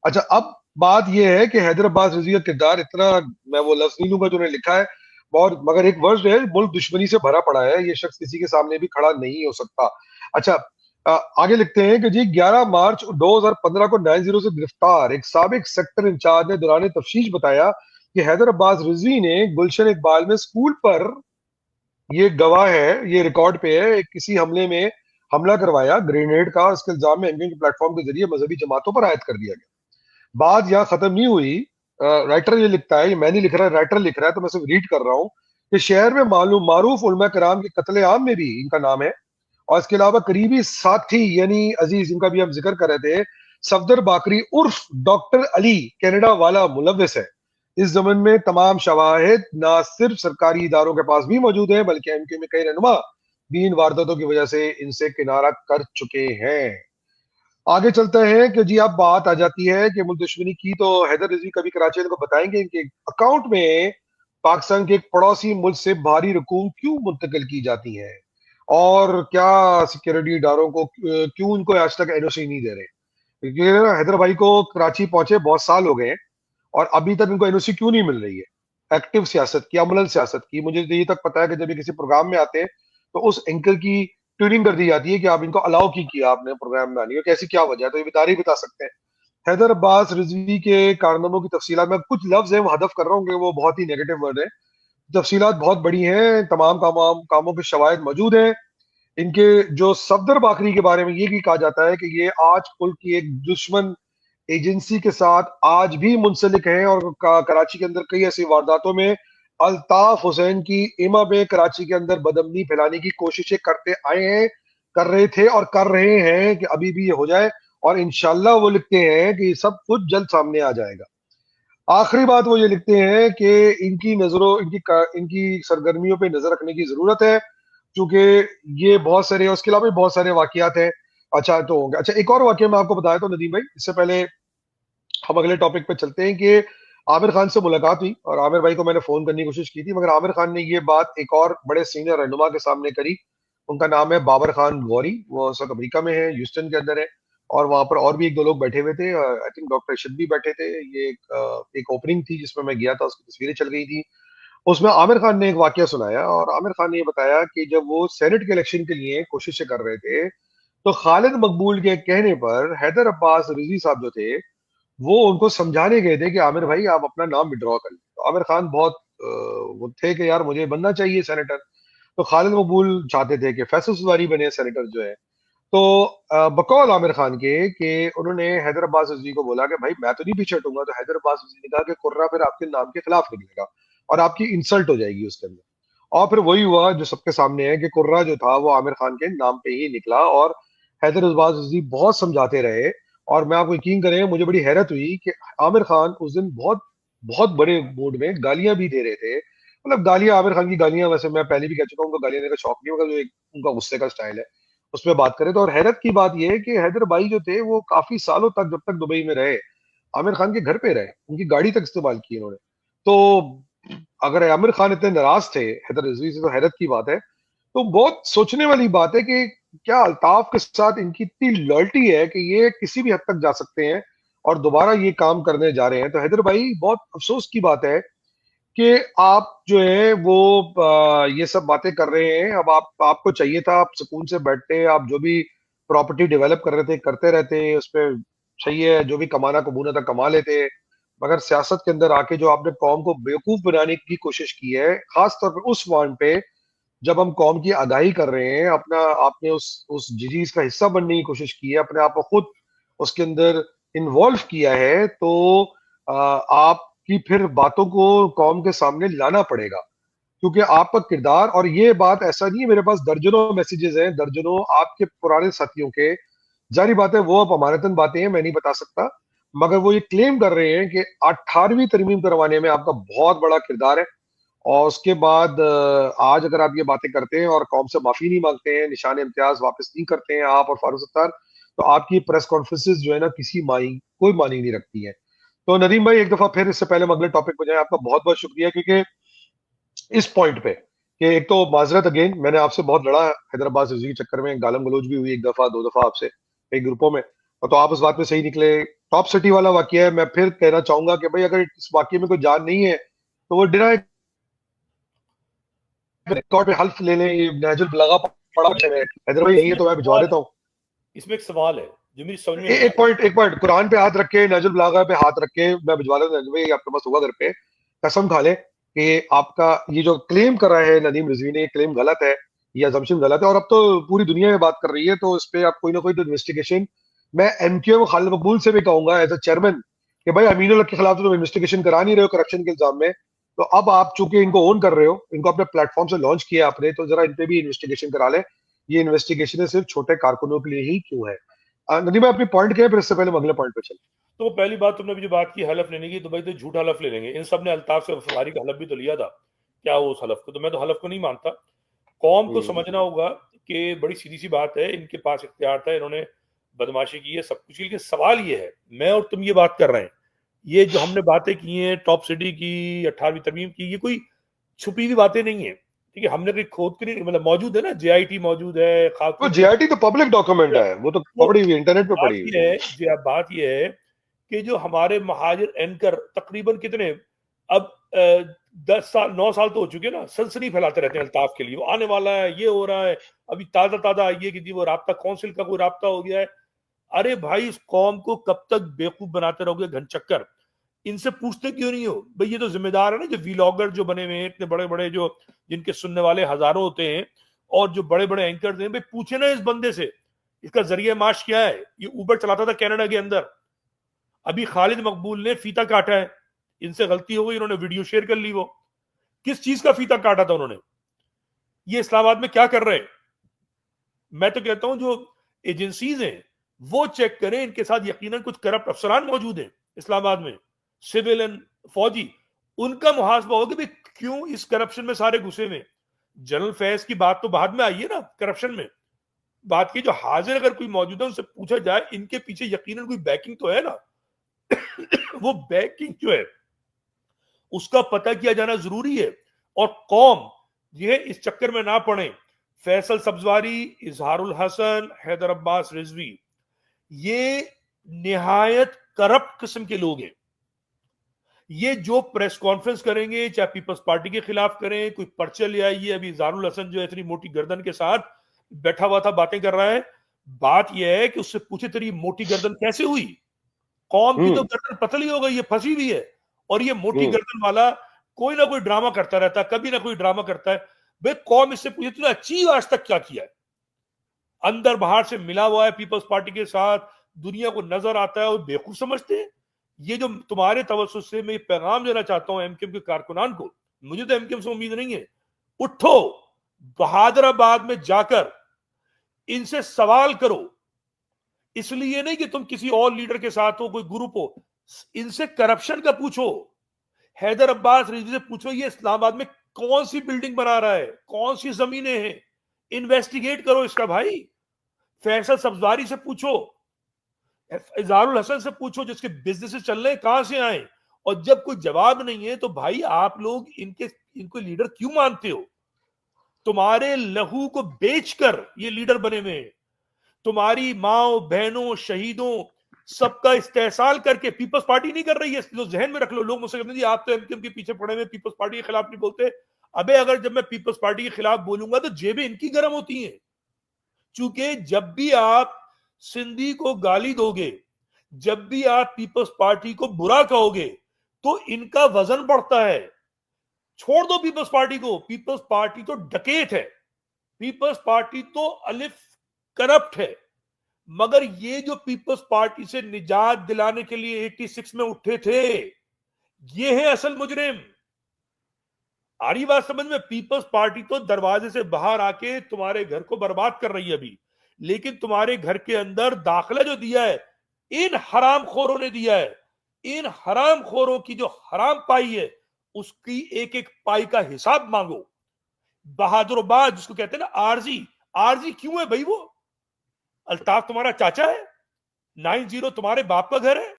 अच्छा, अब बात यह है कि हैदर अब्बास रिजवी का किरदार इतना, मैं वो लफ्ज नहीं लूंगा जो उन्होंने लिखा है बहुत, मगर एक वर्ड है, मुल्क दुश्मनी से भरा पड़ा है, ये शख्स किसी के सामने भी खड़ा नहीं हो सकता। अच्छा, आगे लिखते हैं कि जी 11 मार्च 2015 को 90 से गिरफ्तार एक साबिक सेक्टर इंचार्ज ने दौरान तफ्तीश बताया कि हैदर अब्बास रिजवी ने गुलशन इकबाल में स्कूल पर, ये गवाह है, ये रिकॉर्ड पे है, किसी हमले में हमला करवाया ग्रेनेड का, उसके इल्जाम में एमक्यू के प्लेटफॉर्म के जरिए मजहबी जमातों पर आयद कर दिया गया। बात यहाँ खत्म नहीं हुई। राइटर ये लिखता है, ये मैं नहीं लिख रहा, राइटर लिख रहा है, तो मैं सिर्फ रीड कर रहा हूँ कि शहर में मालूम मारूफ उलमा कराम के कत्ले आम में भी इनका नाम है। और इसके अलावा करीबी साथी यानी अजीज, इनका भी हम जिक्र कर रहे थे, सफदर बाकरी उर्फ डॉक्टर अली कनाडा वाला मुलविस है। इस जमन में तमाम शवाहिद ना सिर्फ सरकारी इदारों के पास भी मौजूद है बल्कि एमक्यू में कई रहनुमा भी इन वारदातों की वजह से इनसे किनारा कर चुके हैं। आगे चलता है कि जी अब बात आ जाती है कि मुल्क दुश्मनी की, तो हैदर रिजवी कभी कराची को बताएंगे कि अकाउंट में पाकिस्तान के एक पड़ोसी मुल्क से भारी रकूम क्यों मुंतकिल की जाती है और क्या सिक्योरिटी इदारों को क्यों इनको आज तक एनओसी नहीं दे रहे। क्योंकि ना हैदर भाई को कराची पहुंचे बहुत साल हो गए हैं और अभी तक इनको एनओसी क्यों नहीं मिल रही है एक्टिव सियासत की, अमलन सियासत की। मुझे तो ये तक पता है कि जब ये किसी प्रोग्राम में आते हैं तो उस एंकर की ट्यूनिंग कर दी जाती है कि आप इनको अलाउ की किया आपने प्रोग्राम में आने की, कैसी क्या वजह है, तो ये तारीख बता सकते हैं। हैदर अब्बास रिजवी के कारनामों की तफसीलात में कुछ लफ्ज है वो हदफ कर रहा हूँ कि वो बहुत ही नेगेटिव वर्ड है, तफसीलात बहुत बड़ी हैं, तमाम कामों के शवाहिद मौजूद हैं। इनके जो सफदर बाकरी के बारे में ये भी कहा जाता है कि ये आज पुल की एक दुश्मन एजेंसी के साथ आज भी मुंसलिक हैं और कराची के अंदर कई ऐसी वारदातों में अल्ताफ हुसैन की इमा में कराची के अंदर बदमनी फैलाने की कोशिशें करते आए हैं, कर रहे थे और कर रहे हैं कि अभी भी ये हो जाए। और इंशाल्लाह वो लिखते हैं कि सब कुछ जल्द सामने आ जाएगा। आखिरी बात वो ये लिखते हैं कि इनकी नजरों इनकी सरगर्मियों पे नजर रखने की जरूरत है, क्योंकि ये बहुत सारे, उसके अलावा भी बहुत सारे वाकयात हैं। अच्छा तो होंगे। अच्छा, एक और वाकया मैं आपको बताया तो नदीम भाई, इससे पहले हम अगले टॉपिक पे चलते हैं कि आमिर खान से मुलाकात हुई और आमिर भाई को मैंने फोन करने की कोशिश की थी, मगर आमिर खान ने ये बात एक और बड़े सीनियर रहनुमा के सामने करी। उनका नाम है बाबर खान गौरी। वो सब अमेरिका में है, ह्यूस्टन के अंदर है। और वहां पर और भी एक दो लोग बैठे हुए थे, आई थिंक डॉक्टर अर्शद भी बैठे थे। ये एक ओपनिंग थी जिसमें मैं गया था, उसकी तस्वीरें चल गई थी। उसमें आमिर खान ने एक वाकया सुनाया, और आमिर खान ने ये बताया कि जब वो सेनेट के इलेक्शन के लिए कोशिशें कर रहे थे, तो खालिद मकबूल के कहने पर हैदर अब्बास रिजवी साहब जो थे, वो उनको समझाने गए थे कि आमिर भाई आप अपना नाम विड्रॉ कर लें। तो आमिर खान बहुत वो थे कि यार मुझे बनना चाहिए सेनेटर। तो खालिद मकबूल चाहते थे कि फैसल सुवारी बने सेनेटर जो है। तो बकौल आमिर खान के कि उन्होंने हैदर अब्बास रिजवी को बोला कि भाई मैं तो नहीं पीछे हटूंगा। तो हैदर अब्बास रिजवी ने कहा कि कुर्रा फिर आपके नाम के खिलाफ निकलेगा और आपकी इंसल्ट हो जाएगी उसके अंदर। और फिर वही हुआ जो सबके सामने है कि कुर्रा जो था वो आमिर खान के नाम पे ही निकला। और हैदर अब्बास रिजवी बहुत समझाते रहे। और मैं आपको यकीन करें, मुझे बड़ी हैरत हुई कि आमिर खान उस दिन बहुत बहुत बड़े मूड में गालियां भी दे रहे थे। मतलब गालियां, आमिर खान की गालियां वैसे मैं पहले भी कह चुका हूं, उनको गालियां देने का शौक नहीं, मगर जो एक उनका गुस्से का स्टाइल है उसमें बात करें तो। और हैरत की बात यह है कि हैदर भाई जो थे वो काफी सालों तक, जब तक दुबई में रहे, आमिर खान के घर पे रहे, उनकी गाड़ी तक इस्तेमाल की इन्होंने। तो अगर आमिर खान इतने नाराज थे हैदर रिजवी से, तो हैरत की बात है। तो बहुत सोचने वाली बात है कि क्या अल्ताफ के साथ इनकी इतनी लॉयल्टी है कि ये किसी भी हद तक जा सकते हैं और दोबारा ये काम करने जा रहे हैं। तो हैदर भाई, बहुत अफसोस की बात है कि आप जो है वो ये सब बातें कर रहे हैं। अब आपको चाहिए था आप सुकून से बैठते, आप जो भी प्रॉपर्टी डेवलप कर रहे थे करते रहते, उस पर सही है, जो भी कमाना कबूना था कमा लेते। मगर सियासत के अंदर आके जो आपने कौम को बेवकूफ बनाने की कोशिश की है, खास तौर पर उस वान पे जब हम कौम की आगाही कर रहे हैं, अपना आपने उस जिजीज का हिस्सा बनने की कोशिश की है, अपने आप को खुद उसके अंदर इन्वॉल्व किया है। तो आपकी फिर बातों को कौम के सामने लाना पड़ेगा, क्योंकि आपका किरदार, और ये बात ऐसा नहीं है, मेरे पास दर्जनों मैसेजेस हैं, दर्जनों आपके पुराने साथियों के। जारी बात है वो अब अमानतन बातें हैं, मैं नहीं बता सकता। मगर वो ये क्लेम कर रहे हैं कि 18वीं तरमीम करवाने में आपका बहुत बड़ा किरदार है। और उसके बाद आज अगर आप ये बातें करते हैं और कौम से माफी नहीं मांगते हैं, निशान इम्तियाज वापस नहीं करते हैं आप और फारूक सत्तार, तो आपकी प्रेस कॉन्फ्रेंसेस जो है ना, किसी कोई मानी नहीं रखती है। तो नदीम भाई, एक दफा फिर इससे पहले हम अगले टॉपिक पे जाए, आपका बहुत बहुत शुक्रिया, क्योंकि इस पॉइंट पे कि एक तो माजरत अगेन, मैंने आपसे बहुत लड़ा हैदराबाद रिजवी के चक्कर में, गालम गलोच भी हुई एक दफा दो दफा आपसे कई ग्रुपों में। और तो आप उस बात में सही निकले। टॉप सिटी वाला वाकया है, मैं फिर कहना चाहूंगा कि भाई अगर इस वाकये में कोई जान नहीं है तो वो डिनाई रिकॉर्ड पे हल्फ ले लें। ये नहजुल बलागा पड़ा है हैदराबाद, यही है तो मैं भिजवा देता हूँ। इसमें एक सवाल है जो मेरी समझ में नहीं एक पॉइंट कुरान पे हाथ रख के, नहजुल बलागा पे हाथ रख के मैं भिजवा देता हूँ भाई, आपके पास होगा घर पे, कसम खा ले कि आपका ये जो क्लेम कर रहा है नदीम रिजवी ने, क्लेम गलत है, ये अजम्पशन गलत है। और अब तो पूरी दुनिया में बात कर रही है, तो इस पे आप कोई ना कोई तो इन्वेस्टिगेशन, मैं एमक्यूएम खालिद मकबूल से भी कहूंगा एज अ चेयरमैन कि भाई अमीनुल हक के खिलाफ तो तुम इन्वेस्टिगेशन करा नहीं रहे हो करप्शन के इल्जाम में। तो अब आप चूंकि इनको ओन कर रहे हो, इनको अपने प्लेटफॉर्म से लॉन्च किया आपने, तो जरा इन पे भी इन्वेस्टिगेशन करा ले। ये इन्वेस्टिगेशन सिर्फ छोटे कारकुनों के लिए ही क्यों है? नदीम भाई, अपनी पॉइंट क्या है, फिर इससे पहले हम अगले पॉइंट पे चलें। तो पहली बात तुमने भी जो बात की हलफ लेने की, तो भाई तो झूठ हलफ ले लेंगे। इन सब ने अल्ताफ से वफादारी का हलफ भी तो लिया था, क्या वो उस हलफ को? तो मैं तो हलफ को नहीं मानता। कौम को समझना होगा कि बड़ी सीधी सी बात है, इनके पास इख्तियार था, इन्होंने बदमाशी की है, सब कुछ की। लेकिन सवाल ये है, मैं और तुम ये बात कर रहे हैं, ये जो हमने बातें की हैं टॉप सिटी की, 18वीं तरमीम की, ये कोई छुपी हुई बातें नहीं है, ठीक है? हमने कोई खोद के नहीं, मतलब मौजूद है ना, जेआईटी मौजूद है, वो खातून। जीआईटी तो पब्लिक डॉक्यूमेंट है, वो तो वो पड़ी हुई इंटरनेट पे बात पड़ी हुई ये है जी, अब बात ये है कि जो हमारे महाजिर एंकर तकरीबन कितने, अब 10 साल 9 साल तो हो चुके ना, सनसनी फैलाते रहते हैं अल्ताफ के लिए, वो आने वाला है, ये हो रहा है। अभी ताजा ताजा आई है कि जी वो राब्ता काउंसिल का कोई राब्ता हो गया है। अरे भाई, इस कौम को कब तक बेवकूफ बनाते रहोगे घनचक्कर? इनसे पूछते क्यों नहीं हो भाई? ये तो जिम्मेदार है ना, जो वीलॉगर जो बने हुए हैं इतने बड़े बड़े, जो जिनके सुनने वाले हजारों होते हैं, और जो बड़े बड़े एंकर हैं, भाई पूछे ना इस बंदे से, इसका जरिए माश क्या है? ये उबर चलाता था कनाडा के अंदर, अभी खालिद मकबूल ने फीता काटा है, इनसे गलती हो गई, इन्होंने वीडियो शेयर कर ली। वो किस चीज का फीता काटा था उन्होंने? ये इस्लामाबाद में क्या कर रहे हैं? मैं तो कहता हूं जो एजेंसीज हैं वो चेक करें, इनके साथ यकीनन कुछ करप्ट अफसरान मौजूद हैं इस्लामाबाद में, सिविल एंड फौजी। उनका मुहासबा हो कि भाई क्यों इस करप्शन में सारे घुसे में। जनरल फैज की बात तो बाद में आई है ना करप्शन में, बात की जो हाजिर अगर कोई मौजूद है उनसे पूछा जाए, इनके पीछे यकीनन कोई बैकिंग तो है ना। वो बैकिंग जो है उसका पता किया जाना जरूरी है। और कौम ये इस चक्कर में ना पड़े, फैसल सब्जवारी, इजहारुल हसन, हैदर अब्बास रिजवी, ये निहायत करप्ट किस्म के लोग हैं। ये जो प्रेस कॉन्फ्रेंस करेंगे, चाहे पीपल्स पार्टी के खिलाफ करें, कोई पर्चे ले आइए, अभी इजहारुल हसन जो है इतनी मोटी गर्दन के साथ बैठा हुआ था, बातें कर रहा है। बात यह है कि उससे पूछे तेरी मोटी गर्दन कैसे हुई? कौम की तो गर्दन पतली हो गई है, फंसी हुई है, और ये मोटी गर्दन वाला कोई ना कोई ड्रामा करता रहता है, कभी ना कोई ड्रामा करता है। भाई कौम इससे पूछे तूने अचीव आज तक क्या किया है? अंदर बाहर से मिला हुआ है पीपल्स पार्टी के साथ, दुनिया को नजर आता है और बेवकूफ समझते हैं। ये जो तुम्हारे तवज्जुह से मैं पैगाम देना चाहता हूं एमकेएम के कारकुनान को, मुझे तो एमकेएम से उम्मीद नहीं है, उठो, बहादुराबाद में जाकर इनसे सवाल करो। इसलिए नहीं कि तुम किसी और लीडर के साथ हो, कोई ग्रुप हो, इनसे करप्शन का पूछो। हैदर अब्बास रिजवी से पूछो ये इस्लामाबाद में कौन सी बिल्डिंग बना रहा है, कौन सी जमीनें हैं, इन्वेस्टिगेट करो इसका भाई। फैसल सब्जवारी से पूछो, इजहारुल हसन से पूछो, जिसके बिजनेस चल रहे हैं कहां से आए। और जब कोई जवाब नहीं है तो भाई आप लोग इनको लीडर क्यों मानते हो? तुम्हारे लहू को बेचकर ये लीडर बने हुए हैं। तुम्हारी माओ बहनों शहीदों सबका इस्तेहसाल करके पीपल्स पार्टी नहीं कर रही है, जो जहन में रख लो। लोग मुझसे कहते हैं जी आप तो एमकेएम के पीछे पड़े हुए, पीपल्स पार्टी के खिलाफ नहीं बोलते। अबे अगर जब मैं पीपल्स पार्टी के खिलाफ बोलूंगा तो जेबें इनकी गर्म होती हैं। चूंकि जब भी आप सिंधी को गाली दोगे, जब भी आप पीपल्स पार्टी को बुरा कहोगे, तो इनका वजन बढ़ता है। छोड़ दो पीपल्स पार्टी को, पीपल्स पार्टी तो डकैत है, पीपल्स पार्टी तो अलिफ करप्ट है। मगर ये जो पीपल्स पार्टी से निजात दिलाने के लिए 86 में उठे थे, ये है असल मुजरिम। आ रही बात समझ में? पीपल्स पार्टी तो दरवाजे से बाहर आके तुम्हारे घर को बर्बाद कर रही है अभी, लेकिन तुम्हारे घर के अंदर दाखिला जो दिया है इन हरामखोरों ने दिया है। इन हरामखोरों की जो हराम पाई है उसकी एक एक पाई का हिसाब मांगो। बहादुरबाद जिसको कहते हैं ना, आरजी, आरजी क्यों है भाई? वो अल्ताफ तुम्हारा चाचा है, 90 तुम्हारे बाप का घर है,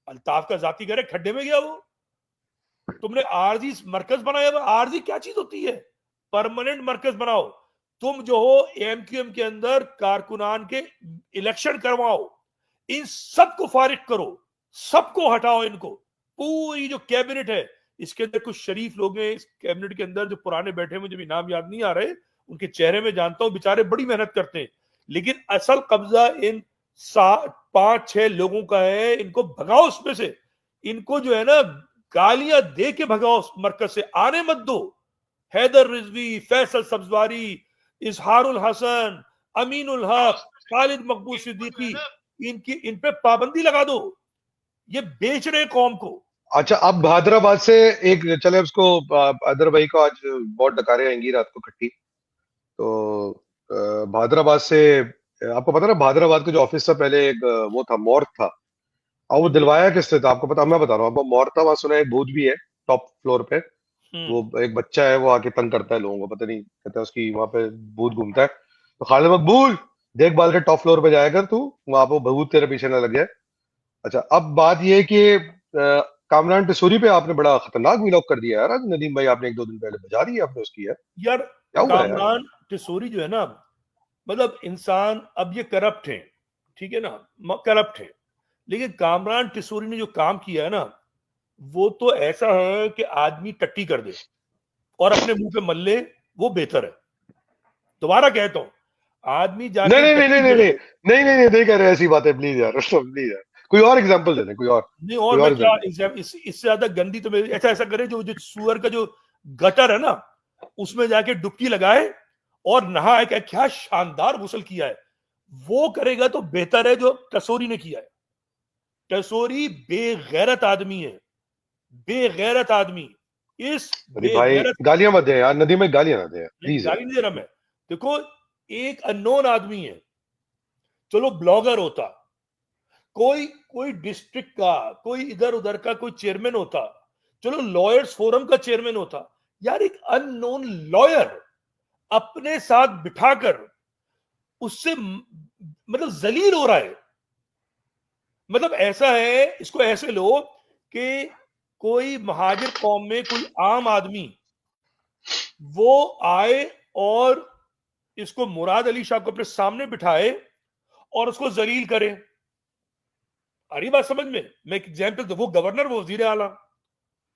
अल्ताफ का जाती घर है, खड्डे में गया वो। तुमने आरजी मरकज बनाया हुआ। आरजी क्या चीज होती है? परमानेंट मरकज बनाओ। तुम जो हो एमक्यूएम के अंदर कारकुनान के इलेक्शन करवाओ, इन सबको फारिग करो, सबको हटाओ इनको। पूरी जो कैबिनेट है इसके अंदर कुछ शरीफ लोग हैं इस कैबिनेट के अंदर जो पुराने बैठे, मुझे भी नाम याद नहीं आ रहे, उनके चेहरे में जानता हूं, बेचारे बड़ी मेहनत करते हैं, लेकिन असल कब्जा इन 5-6 लोगों का है। इनको भगाओ उसमें से, इनको जो है ना गालियां दे के भगाओ मरकज से, आने मत दो। हैदर रिजवी, फैसल सब्जवारी, इजहारुल हसन, अमीनुल हक, खालिद मकबूल सिद्दीकी, इनकी इन पे पाबंदी लगा दो। ये बेच रहे कौम को। अच्छा, अब हैदराबाद से एक चले उसको, अदर भाई को आज बहुत डकारे आएंगी रात को खट्टी, तो हैदराबाद से आपको पता ना, हैदराबाद का जो ऑफिस था पहले एक वो था, मॉर्ग था। और वो दिलवाया किससे था आपको पता? मैं बता रहा हूँ आपको, मॉर्ग था, वहां सुना है एक भूत भी है टॉप फ्लोर पे। वो एक बच्चा है, वो आके तंग करता है लोगों को, पता नहीं, कहता है उसकी वहां पे भूत घूमता है। तो खालिद मकबूल, देखभाल के टॉप फ्लोर पे जाया कर तू, वहां पे भूत तेरे पीछे ना लग जाए। अच्छा, अब बात ये है कि कामरान टिसोरी पे आपने बड़ा खतरनाक व्लॉग कर दिया यार आज, नदीम भाई, आपने 1-2 दिन पहले बजा दी है आपने उसकी यार, यार क्या हुआ है यार? कामरान टिसोरी जो है ना, मतलब इंसान, अब ये करप्ट है, ठीक है ना, करप्ट है, लेकिन कामरान टिसोरी ने जो काम किया है ना, वो तो ऐसा है कि आदमी टट्टी कर दे और अपने मुंह पे मल ले, वो बेहतर है। दोबारा कहता हूं, आदमी नहीं जाके नहीं नहीं टट्टी नहीं नहीं करे। नहीं नहीं नहीं नहीं नहीं कह रहे ऐसी बातें, प्लीज यार, प्लीज यार, कोई और एग्जांपल दे दें, कोई और, नहीं, कोई और और मैं क्या एग्जांपल। इससे ज्यादा गंदी तो मेरी, ऐसा ऐसा करे, जो जो सुअर का जो गटर है ना, उसमें जाके डुबकी लगाए और नहाए, क्या शानदार गुस्ल किया है, वो करेगा तो बेहतर है जो टसोरी ने किया है। टसोरी बेगैरत आदमी है, बेगैरत आदमी। इस अरे भाई बेगैरत, गालियां मत दे यार, नदीम भाई गालियां ना दे यार, प्लीज यार। गाली नहीं दे रहा मैं। देखो, एक अननोन आदमी है, चलो ब्लॉगर होता, कोई कोई डिस्ट्रिक्ट का, कोई इधर उधर का कोई चेयरमैन होता, चलो लॉयर्स फोरम का चेयरमैन होता। यार एक अननोन लॉयर अपने साथ बिठाकर उससे मतलब जलील हो रहा है। मतलब ऐसा है, इसको ऐसे लो कि कोई महाजिर कौम में कोई आम आदमी वो आए और इसको मुराद अली शाह को अपने सामने बिठाए और उसको जलील करे। आ रही बात समझ में? मैं एक एग्जाम्पल दो, वो गवर्नर, वो वजीर आला,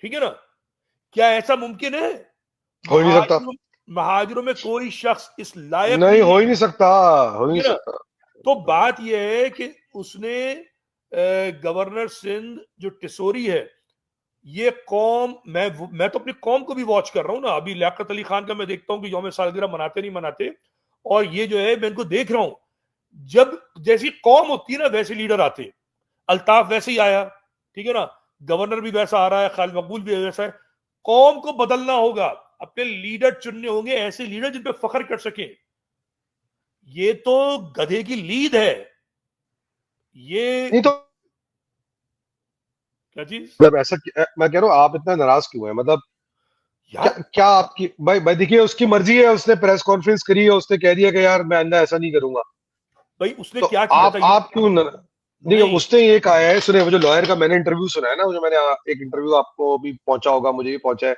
ठीक है ना? क्या ऐसा मुमकिन है? हो ही नहीं सकता, महाजिरों में कोई शख्स इस लायक नहीं नहीं हो है, ही नहीं सकता, हो ही ठीक नहीं है ना? सकता। तो बात यह है कि उसने गवर्नर सिंध जो टिसोरी है, ये कौम, मैं तो अपनी कौम को भी वॉच कर रहा हूं ना। अभी लियाकत अली खान का मैं देखता हूं कि यौम सालगिरह मनाते नहीं मनाते, और ये जो है मैं इनको देख रहा हूं, जब जैसी कौम होती है ना वैसे लीडर आते हैं। अल्ताफ वैसे ही आया, ठीक है ना? गवर्नर भी वैसा आ रहा है, खालिद मकबूल भी वैसा है। कौम को बदलना होगा, अपने लीडर चुनने होंगे, ऐसे लीडर जिन पे फख्र कर सके। ये तो गधे की लीद है ये। नहीं तो क्या चीज मतलब ऐसा मैं कह रहा हूँ, आप इतना नाराज क्यों है? मतलब क्या यार? क्या आपकी भाई भाई देखिए, उसकी मर्जी है, उसने प्रेस कॉन्फ्रेंस करी है, उसने कह दिया कि यार मैं आइंदा ऐसा नहीं करूंगा। भाई उसने तो क्या किया था ये? आप क्यों देखिए, नहीं, उसने ये कहा है, सुने, वो जो लॉयर का मैंने इंटरव्यू सुना है ना, वो जो मैंने एक इंटरव्यू आपको भी पहुंचा होगा, मुझे भी पहुंचा है,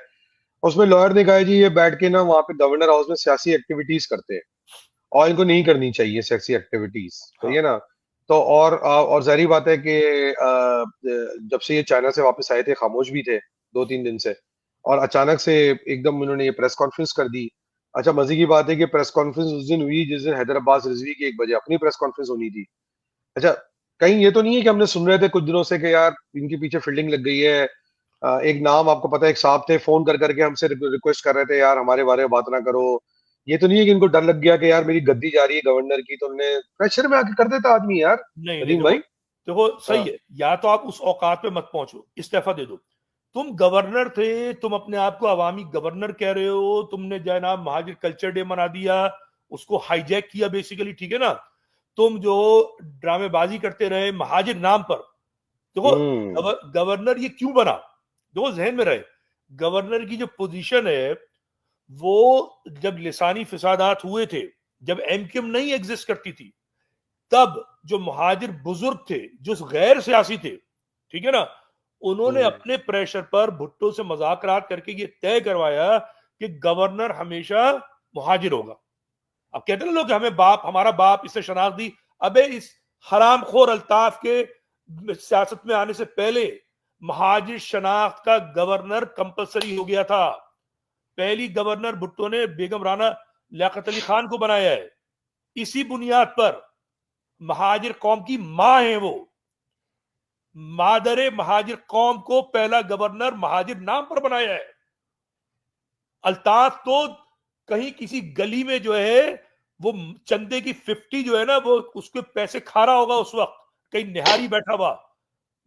उसमें लॉयर ने कहा है जी ये बैठ के ना वहां पे गवर्नर हाउस में सियासी एक्टिविटीज करते हैं और इनको नहीं करनी चाहिए सियासी एक्टिविटीज, सही है हाँ, ना? तो और जाहिर बात है कि जब से ये चाइना से वापस आए थे, खामोश भी थे 2-3 दिन से, और अचानक से एकदम उन्होंने ये प्रेस कॉन्फ्रेंस कर दी। अच्छा, मजे की बात है कि प्रेस कॉन्फ्रेंस उस दिन हुई जिस दिन हैदर अब्बास रिजवी की 1 बजे अपनी प्रेस कॉन्फ्रेंस होनी थी। अच्छा, कहीं ये तो नहीं है कि हमने सुन रहे थे कुछ दिनों से कि यार इनके पीछे फील्डिंग लग गई है? एक नाम आपको पता है, एक साहब थे, फोन कर करके हमसे रिक्वेस्ट कर रहे थे यार हमारे बारे में बात ना करो। ये तो नहीं है कि इनको डर लग गया कि यार मेरी गद्दी जा रही है गवर्नर की, तो उन्होंने प्रेशर में आके कर देता आदमी यार। नहीं नहीं, नदीम देखो, भाई। सही है, या तो आप उस औकात पे मत पहुंचो, इस्तीफा दे दो। तुम गवर्नर थे, तुम अपने आप को अवामी गवर्नर कह रहे हो, तुमने जो है ना महाजिर कल्चर डे मना दिया, उसको हाईजैक किया बेसिकली, ठीक है ना? तुम जो ड्रामेबाजी करते रहे महाजिर नाम पर, देखो, हम्म। गवर्नर ये क्यों बना? देखो, जहन में रहे, गवर्नर की जो पोजीशन है, वो जब लिसानी फिसादात हुए थे, जब एमक्यूएम नहीं एग्जिस्ट करती थी, तब जो मुहाजिर बुजुर्ग थे, जो गैर सियासी थे, ठीक है ना, उन्होंने हम्म। अपने प्रेशर पर भुट्टो से मज़ाकरात करके ये तय करवाया कि गवर्नर हमेशा मुहाजिर होगा। अब कहते हैं ना लोग कि हमें बाप, हमारा बाप इसने शनाख्त दी। अबे इस हरामखोर अल्ताफ के सियासत में आने से पहले महाजिर शनाख्त का गवर्नर कंपलसरी हो गया था। पहली गवर्नर भुट्टो ने बेगम राना लियाकत अली खान को बनाया है। इसी बुनियाद पर महाजिर कौम की मां है वो, मादरे महाजिर कौम को पहला गवर्नर महाजिर नाम पर बनाया है। अल्ताफ तो कहीं किसी गली में जो है वो चंदे की 50 जो है ना, वो उसके पैसे खा रहा होगा उस वक्त, कहीं निहारी बैठा हुआ,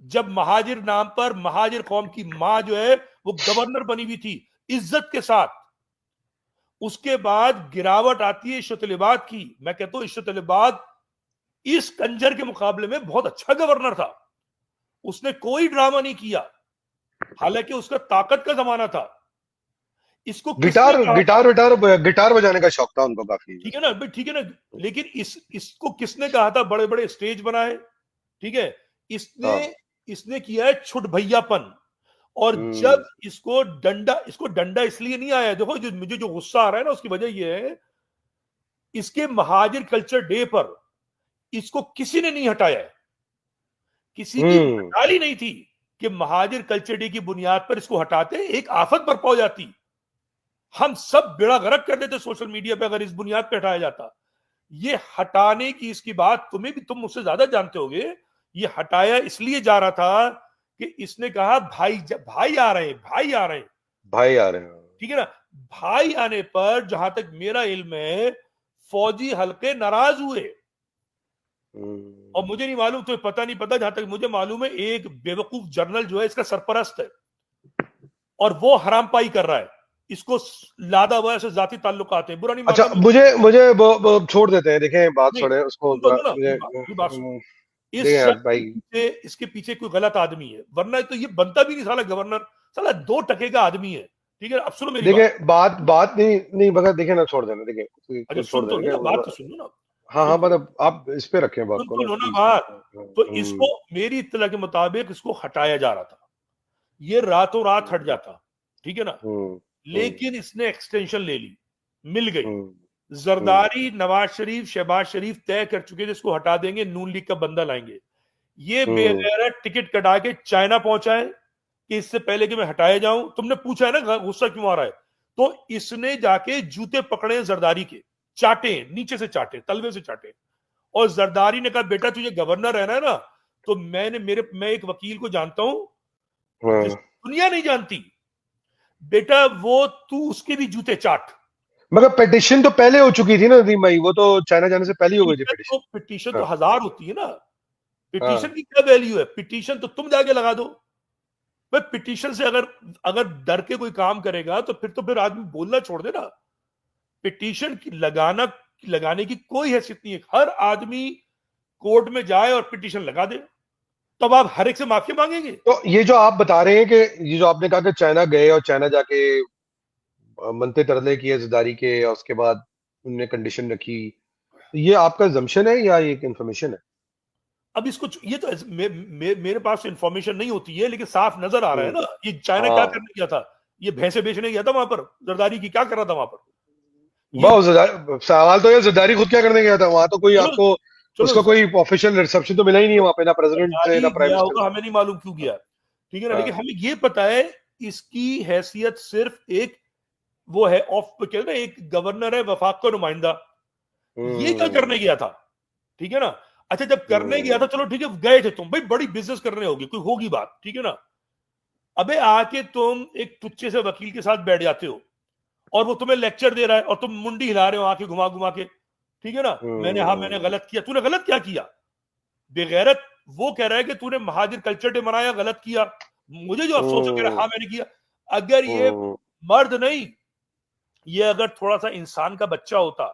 जब महाजिर नाम पर महाजिर कौम की मां जो है वो गवर्नर बनी हुई थी इज्जत के साथ। उसके बाद गिरावट आती है इशरत लिबाद की। मैं कहता हूं इशरत लिबाद इस कंजर के मुकाबले में बहुत अच्छा गवर्नर था, उसने कोई ड्रामा नहीं किया, हालांकि उसका ताकत का जमाना था। इसको किसने गिटार कहा था? गिटार गिटार गिटार बजाने का शौक था उनको काफी। ठीक है ना भाई, ठीक है ना? लेकिन इसको किसने कहा था? बड़े बड़े स्टेज बनाए, ठीक है, इसने हाँ। इसने किया है छुट भैयापन। और हम्म। जब इसको डंडा इसलिए नहीं आया, देखो, जो मुझे जो गुस्सा आ रहा है ना, उसकी वजह यह है, इसके महाजिर कल्चर डे पर इसको किसी ने नहीं हटाया है, किसी की हम्म। मजाल नहीं थी कि महाजिर कल्चर डे की बुनियाद पर इसको हटाते एक आफत बरपा हो जाती। हम सब बेड़ा गर्क कर देते सोशल मीडिया पे अगर इस बुनियाद पे हटाया जाता। ये हटाने की इसकी बात तुम्हें भी, तुम मुझसे ज्यादा जानते होगे, ये हटाया इसलिए जा रहा था कि इसने कहा भाई, भाई आ रहे हैं, भाई आ रहे हैं, भाई आ रहे हैं। ठीक है ना? भाई आने पर जहां तक मेरा इल्म है, फौजी हल्के नाराज हुए। और मुझे नहीं मालूम, तुम्हें पता नहीं पता, जहां तक मुझे मालूम है एक बेवकूफ जर्नल जो है इसका सरपरस्त है, और वो हराम पाई कर रहा है, इसको लादा हुआ ऐसे जाती ताल्लुकात हैं, बुरा नहीं अच्छा, मानना मैं। मुझे मुझे छोड़ देते हैं, देखें बात नहीं, छोड़े उसको सुन तो लो ना, मुझे ये बात सुनो। इस देखें यार शख्स के भाई। पीछे, इसके पीछे कोई गलत आदमी है, वरना तो ये बनता भी नहीं साला गवर्नर। साला 2 टके का आदमी है, ठीक है? अब सुनो मेरी बात। देखें बात बात नहीं नहीं बगैर देखे ना, छोड़ देना, देखें अच्छा, उसको छोड़ सुन तो लो देना ना, बात तो क्या। सुन लो ना, हाँ सुन हाँ, तो लो, मतलब आप इस पे रखें बात सुन को तो ना लो ना प्लीज। बात। तो इसको मेरी इत्तला के मुताबिक इसको हटाया जा रहा था, ये रातों रात हट जाता, ठीक है ना? हम्म। हम्म। लेकिन इसने एक्सटेंशन ले ली, मिल गई, हम्म। जरदारी, नवाज शरीफ, शहबाज शरीफ तय कर चुके थे इसको हटा देंगे, नून लीग का बंदा लाएंगे। ये बेगैरत टिकट कटा के चाइना पहुंचा है कि इससे पहले कि मैं हटाया जाऊं। तुमने पूछा है ना गुस्सा क्यों आ रहा है, तो इसने जाके जूते पकड़े जरदारी के, चाटे, नीचे से चाटे, तलवे से चाटे। और जरदारी ने कहा बेटा तुझे गवर्नर रहना है ना, तो मैं एक वकील को जानता हूं जिस दुनिया नहीं जानती, बेटा वो तू उसके भी जूते चाट। मगर पिटिशन तो पहले हो चुकी थी ना नदीम भाई, वो तो चाइना जाने से पहले ही हो गई थी पिटिशन। पिटीशन तो हाँ, 1000 होती है ना, पिटीशन हाँ। की क्या वैल्यू है? पिटीशन तो तुम जाके लगा दो भाई। पिटीशन से अगर अगर डर के कोई काम करेगा तो फिर आदमी बोलना छोड़ देना। पिटीशन की लगाने की कोई हैसियत नहीं है। हर आदमी कोर्ट में जाए और पिटीशन लगा दे, तब आप हर एक से माफी मांगेंगे? तो ये जो आप बता रहे हैं कि ये जो आपने कहा कि चाइना गए और चाइना जाके मनते तरले किए जरदारी के, और उसके बाद उनने कंडीशन रखी, ये आपका जम्शन है या ये एक इंफॉर्मेशन है? अब इसको ये तो मेरे पास इंफॉर्मेशन नहीं होती है, लेकिन साफ नजर आ रहा है हम्म, ना। ये चाइना क्या हाँ। करने गया था? ये भैंसे बेचने गया था वहां पर, जरदारी की क्या कर रहा था वहां पर ये? बहुत सवाल तो ये जरदारी खुद क्या करने गया था वहां? तो कोई चलो, आपको चलो, उसका कोई ऑफिशियल रिसेप्शन तो मिला ही नहीं है वहां पे, ना प्रेसिडेंट से जरदारी ना प्राइम गया मिनिस्टर होगा, से। हमें नहीं मालूम क्यों गया, ठीक है ना। लेकिन हाँ। हमें ये पता है इसकी हैसियत सिर्फ एक वो है, ऑफ कहते हैं ना, एक गवर्नर है, वफाक का नुमाइंदा। ये क्या हम्म, करने गया था? ठीक है ना। अच्छा, जब करने गया था, हम्म, चलो ठीक है, गए थे तुम भाई, बड़ी बिजनेस करने होगी, कोई होगी बात, ठीक है ना। अबे आके तुम एक टुच्चे से वकील के साथ बैठ जाते हो और वो तुम्हें लेक्चर दे रहा है और तुम मुंडी हिला रहे हो आके घुमा घुमा के, ठीक है ना। मैंने हम्म, गलत किया, तूने गलत क्या किया? बेगैरत वो कह रहा है कि तूने महाजिर कल्चर डे मनाया, गलत किया। मुझे जो अफसोस है, कह रहा है हम्म, हाँ मैंने किया। अगर ये हम्म, मर्द नहीं, ये अगर थोड़ा सा इंसान का बच्चा होता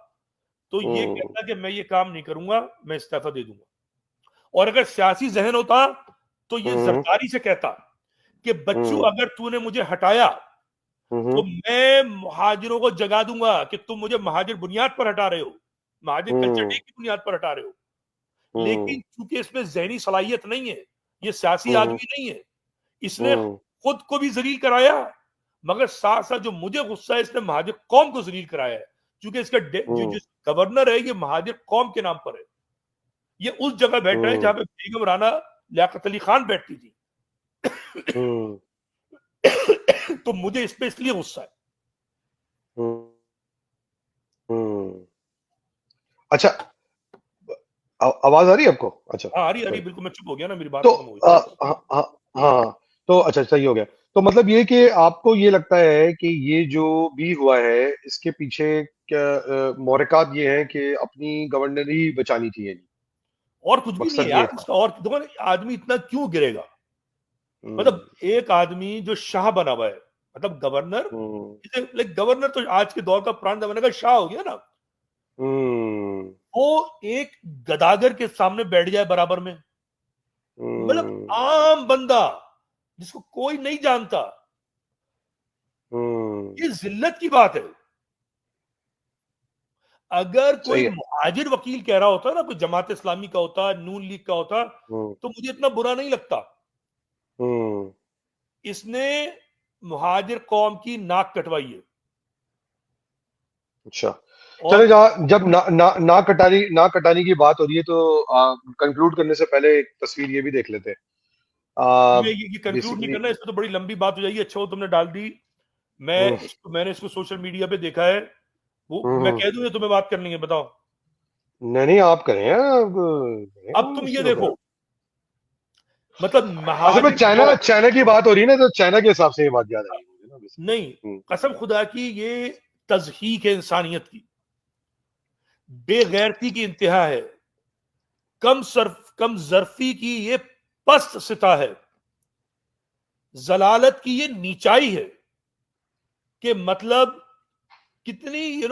तो ये हम्म, कहता कि मैं ये काम नहीं करूंगा, मैं इस्तीफा दे दूंगा। और अगर सियासी जहन होता तो ये हम्म, जरदारी से कहता कि बच्चू हम्म, अगर तूने मुझे हटाया तो हम्म, मैं महाजिरों को जगा दूंगा कि तुम मुझे महाजिर बुनियाद पर हटा रहे हो, महाजिर कल्चर डे हम्म, की बुनियाद पर हटा रहे हो। हम्म, लेकिन चूंकि इसमें जहनी सलाहियत नहीं है, ये सियासी हम्म, आदमी नहीं है, इसने हम्म, खुद को भी जलील कराया, मगर साथ साथ जो मुझे गुस्सा है, इसने महाजिर कौम को जलील कराया है। क्योंकि इसका जो हम्म, जो गवर्नर है, ये महाजिर कौम के नाम पर है। ये उस जगह बैठा है हम्म, जहां पे बेगम राना लियाकत अली खान बैठती थी। हम्म, तो मुझे इस पे इसलिए गुस्सा है। हम्म, हम्म। अच्छा, आवाज आ रही है आपको? अच्छा, हाँ, हरी हरी सॉरी। बिल्कुल, मैं चुप हो गया ना, मेरी बात तो खत्म हो गई। हाँ, हाँ, हाँ। तो अच्छा, सही हो गया। तो मतलब ये कि आपको ये लगता है कि ये जो भी हुआ है इसके पीछे क्या मोहरक़ात ये है कि अपनी गवर्नरी बचानी थी, यानी और कुछ भी नहीं है मकसद ये यार था। इसका। और देखो ना, आदमी इतना क्यों गिरेगा? हम्म, मतलब एक आदमी जो शाह बना हुआ है, मतलब गवर्नर, हम्म, लाइक गवर्नर तो आज के दौर का पुराने जमाने का शाह हो गया ना। हम्म, वो एक गदागर के सामने बैठ जाए बराबर में, मतलब हम्म, आम बंदा जिसको कोई नहीं जानता, हम्म। ये जिल्लत की बात है। अगर कोई सही है। मुहाजिर वकील कह रहा होता ना, कोई जमात इस्लामी का होता, नून लीग का होता, हम्म, तो मुझे इतना बुरा नहीं लगता। हम्म। इसने मुहाजिर कौम की नाक कटवाई है। अच्छा, चले, और जहाँ जब ना कटाने की बात हो रही है तो कंक्लूड करने से पहले एक तस्वीर ये भी देख लेते हैं। ये कंक्लूड नहीं बेसिकली। करना, इसमें तो बड़ी लंबी बात हो जाएगी। अच्छा वो तुमने डाल दी, मैंने इसको सोशल मीडिया पे देखा है। वो मैं हम्म। कह दूं या तुम्हें बात करनी है, बताओ? नहीं, नहीं, आप करें, अब तुम ये इसमें क्या? देखो, मतलब असल में महाजिर चाइना कौम, चाइना की बात हो रही है ना, तो चाइना के हिसाब से ये बात याद आई मुझे ना, नहीं, बेसिकली। कसम खुदा की ये तजहीक है इंसानियत की, बेगैरती की इंतहा है, कम जरफी की ये पस्त सिता है, जलालत की ये नीचाई है। कि मतलब कितनी ये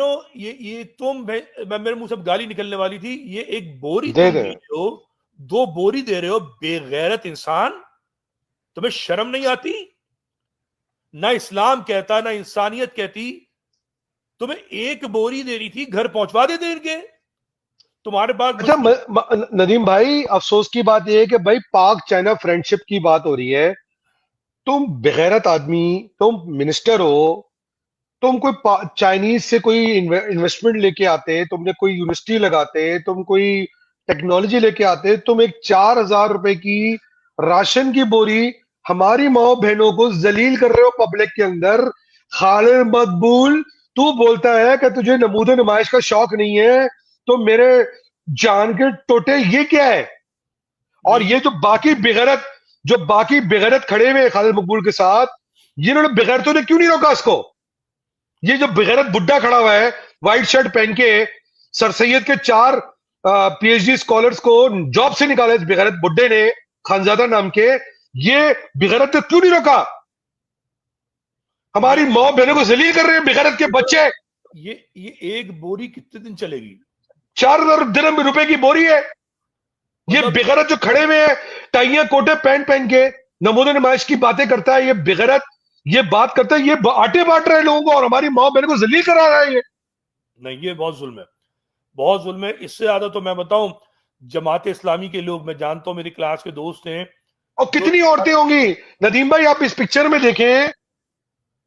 मैं मेरे मुंह से गाली निकलने वाली थी। ये एक बोरी दे तुम दे। दे रहे हो, 2 बोरी दे रहे हो, बेगैरत इंसान, तुम्हें शर्म नहीं आती? ना इस्लाम कहता, ना इंसानियत कहती, तुम्हें 1 बोरी देनी थी, घर पहुंचवा देते इनके। तुम्हारे पास अच्छा, मुश्किल। नदीम भाई, अफसोस की बात यह है कि भाई पाक चाइना फ्रेंडशिप की बात हो रही है, तुम बेगैरत आदमी, तुम मिनिस्टर हो, तुम कोई चाइनीज से कोई इन्वेस्टमेंट लेके आते, तुमने कोई यूनिवर्सिटी लगाते, तुम कोई टेक्नोलॉजी लेके आते, तुम एक 4,000 रुपए की राशन की बोरी हमारी माओ बहनों को जलील कर रहे हो पब्लिक के अंदर। खालिद मकबूल, तू बोलता है कि तुझे नमूद नुमाइश का शौक नहीं है, तो मेरे जान के टोटे ये क्या है? और नहीं ये जो बाकी बेगैरत खड़े हुए हैं खालिद मकबूल के साथ, ये इन्होंने बेगैरतों ने क्यों नहीं रोका इसको? ये जो बेगैरत बुड्ढा खड़ा हुआ है व्हाइट शर्ट पहन के, सर सैयद के 4 पीएचडी स्कॉलर्स को जॉब से निकाला इस बेगैरत बुड्ढे ने, खानजादा नाम के, ये बेगैरत ने क्यों नहीं रोका? हमारी ये माँ बहनों को जलील कर रहे हैं बेगैरत के बच्चे। ये एक बोरी कितने दिन चलेगी? 4,000 रुपए की बोरी है। ये मतलब बेगैरत जो खड़े हुए हैं टाइयां कोटे पहन पहन के नमूने नुमाइश की बातें करता है, ये बेगैरत ये बात करता है, ये आटे बांट रहा है लोगों को और हमारी माँ बहनों को जलील करा रहा है ये। नहीं, ये बहुत जुल्म है, बहुत जुल्म है। इससे ज्यादा तो मैं बताऊं, जमात इस्लामी के लोग, मैं जानता हूं, मेरी क्लास के दोस्त हैं और जो, कितनी औरतें होंगी नदीम भाई, आप इस पिक्चर में देखें,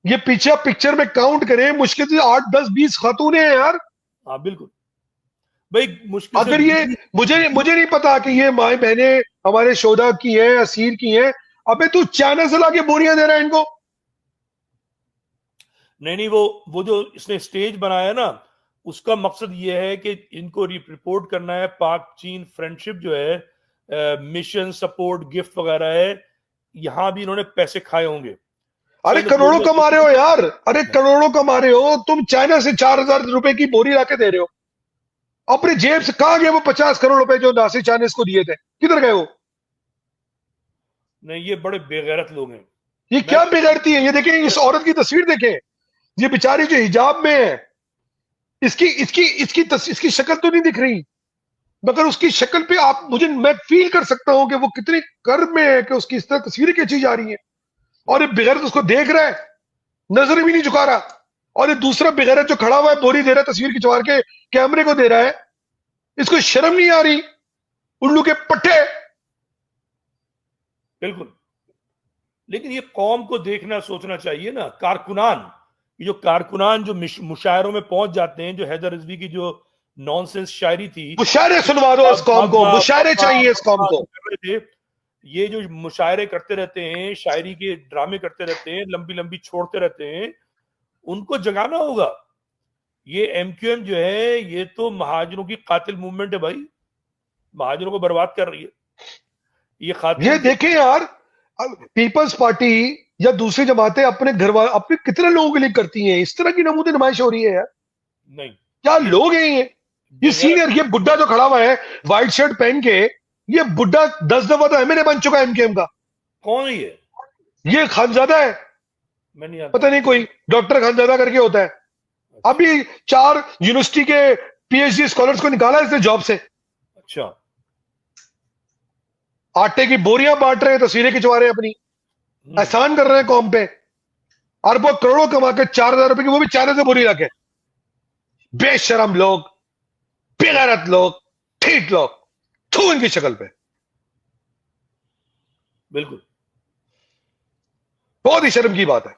ये पीछे पिक्चर में काउंट करें, मुश्किल से 8, 10, 20 खातून हैं यार। हाँ बिल्कुल भाई, मुश्किल से अगर ये मुझे नहीं पता कि ये माए बहने हमारे शोधा की है, असीर की है, अबे तू चाइना से लाके बोरियां दे रहा है इनको। नहीं, वो जो इसने स्टेज बनाया ना, उसका मकसद ये है कि इनको रिपोर्ट करना है पाक चीन फ्रेंडशिप जो है, मिशन सपोर्ट गिफ्ट वगैरह है, यहां भी इन्होंने पैसे खाए होंगे। सो अरे इन्हें करोड़ों बोलने कमा रहे हो यार, अरे करोड़ों कमा रहे हो तुम, चाइना से 4,000 रुपए की बोरी लाके दे रहे हो अपनी जेब से। कहां गए वो 50 करोड़ रुपए जो नासिर चाइनीज को दिए थे, किधर गए वो? नहीं, ये बड़े बेगैरत लोग हैं। ये मैं क्या बिगड़ती है? ये देखें, इस औरत की तस्वीर देखें, ये बेचारी जो हिजाब में है, इसकी शक्ल तो नहीं दिख रही, मगर उसकी शक्ल पे मैं फील कर सकता हूं कि वो कितनी कर्ब में है कि उसकी इस तरह तस्वीरें खींची जा रही हैं। और ये बेगैरत उसको देख रहा है, नजर भी नहीं झुका रहा। और ये दूसरा बेगैरत जो खड़ा हुआ है बोरी दे रहा है तस्वीर खिंचवा के कैमरे को दे रहा है, इसको शर्म नहीं आ रही? उल्लू के पट्टे। बिल्कुल, लेकिन ये कौम को देखना सोचना चाहिए ना। कारकुनान, ये जो कारकुनान जो मुशायरों में पहुंच जाते हैं, जो हैदर रिजवी की जो नॉनसेंस शायरी थी, मुशायरे सुनवा दो इस कौम को, मुशायरे चाहिए इस कौम को। कर रहे थे, ये जो मुशायरे करते रहते हैं, शायरी के ड्रामे करते रहते हैं, लंबी लंबी छोड़ते रहते हैं, उनको जगाना होगा। ये एमक्यूएम जो है, ये तो महाजरों की कातिल मूवमेंट है भाई, महाजरों को बर्बाद कर रही है ये ये खातून। देखें यार, पीपल्स पार्टी या दूसरी जमातें अपने घर वाले अपने कितने लोगों के लिए करती हैं, इस तरह की नमूने नुमाइश हो रही है यार। नहीं, क्या ये लोग हैं ये बेगैरत। सीनियर, ये बुड्ढा जो खड़ा हुआ है व्हाइट शर्ट पहन के, ये बुड्ढा 10 दफा तो एमएलए बन चुका है एमकेएम का। कौन है ये? ये खानजादा है, मैं नहीं आता। पता नहीं कोई डॉक्टर खानजादा करके होता है। अच्छा। अभी 4 यूनिवर्सिटी के पीएचडी स्कॉलर्स को निकाला इसने जॉब से। अच्छा। आटे की बोरियां बांट रहे हैं, तस्वीरें खिंचवा रहे हैं अपनी, एहसान कर रहे हैं कौम पे। अरबों करोड़ों कमा के 4,000 रुपए की, वो भी चाइना से बोरी लाके। बेशरम लोग, बेगैरत लोग, ठीक लोग, थू इनकी शक्ल पे। बिल्कुल। बहुत ही शर्म की बात है,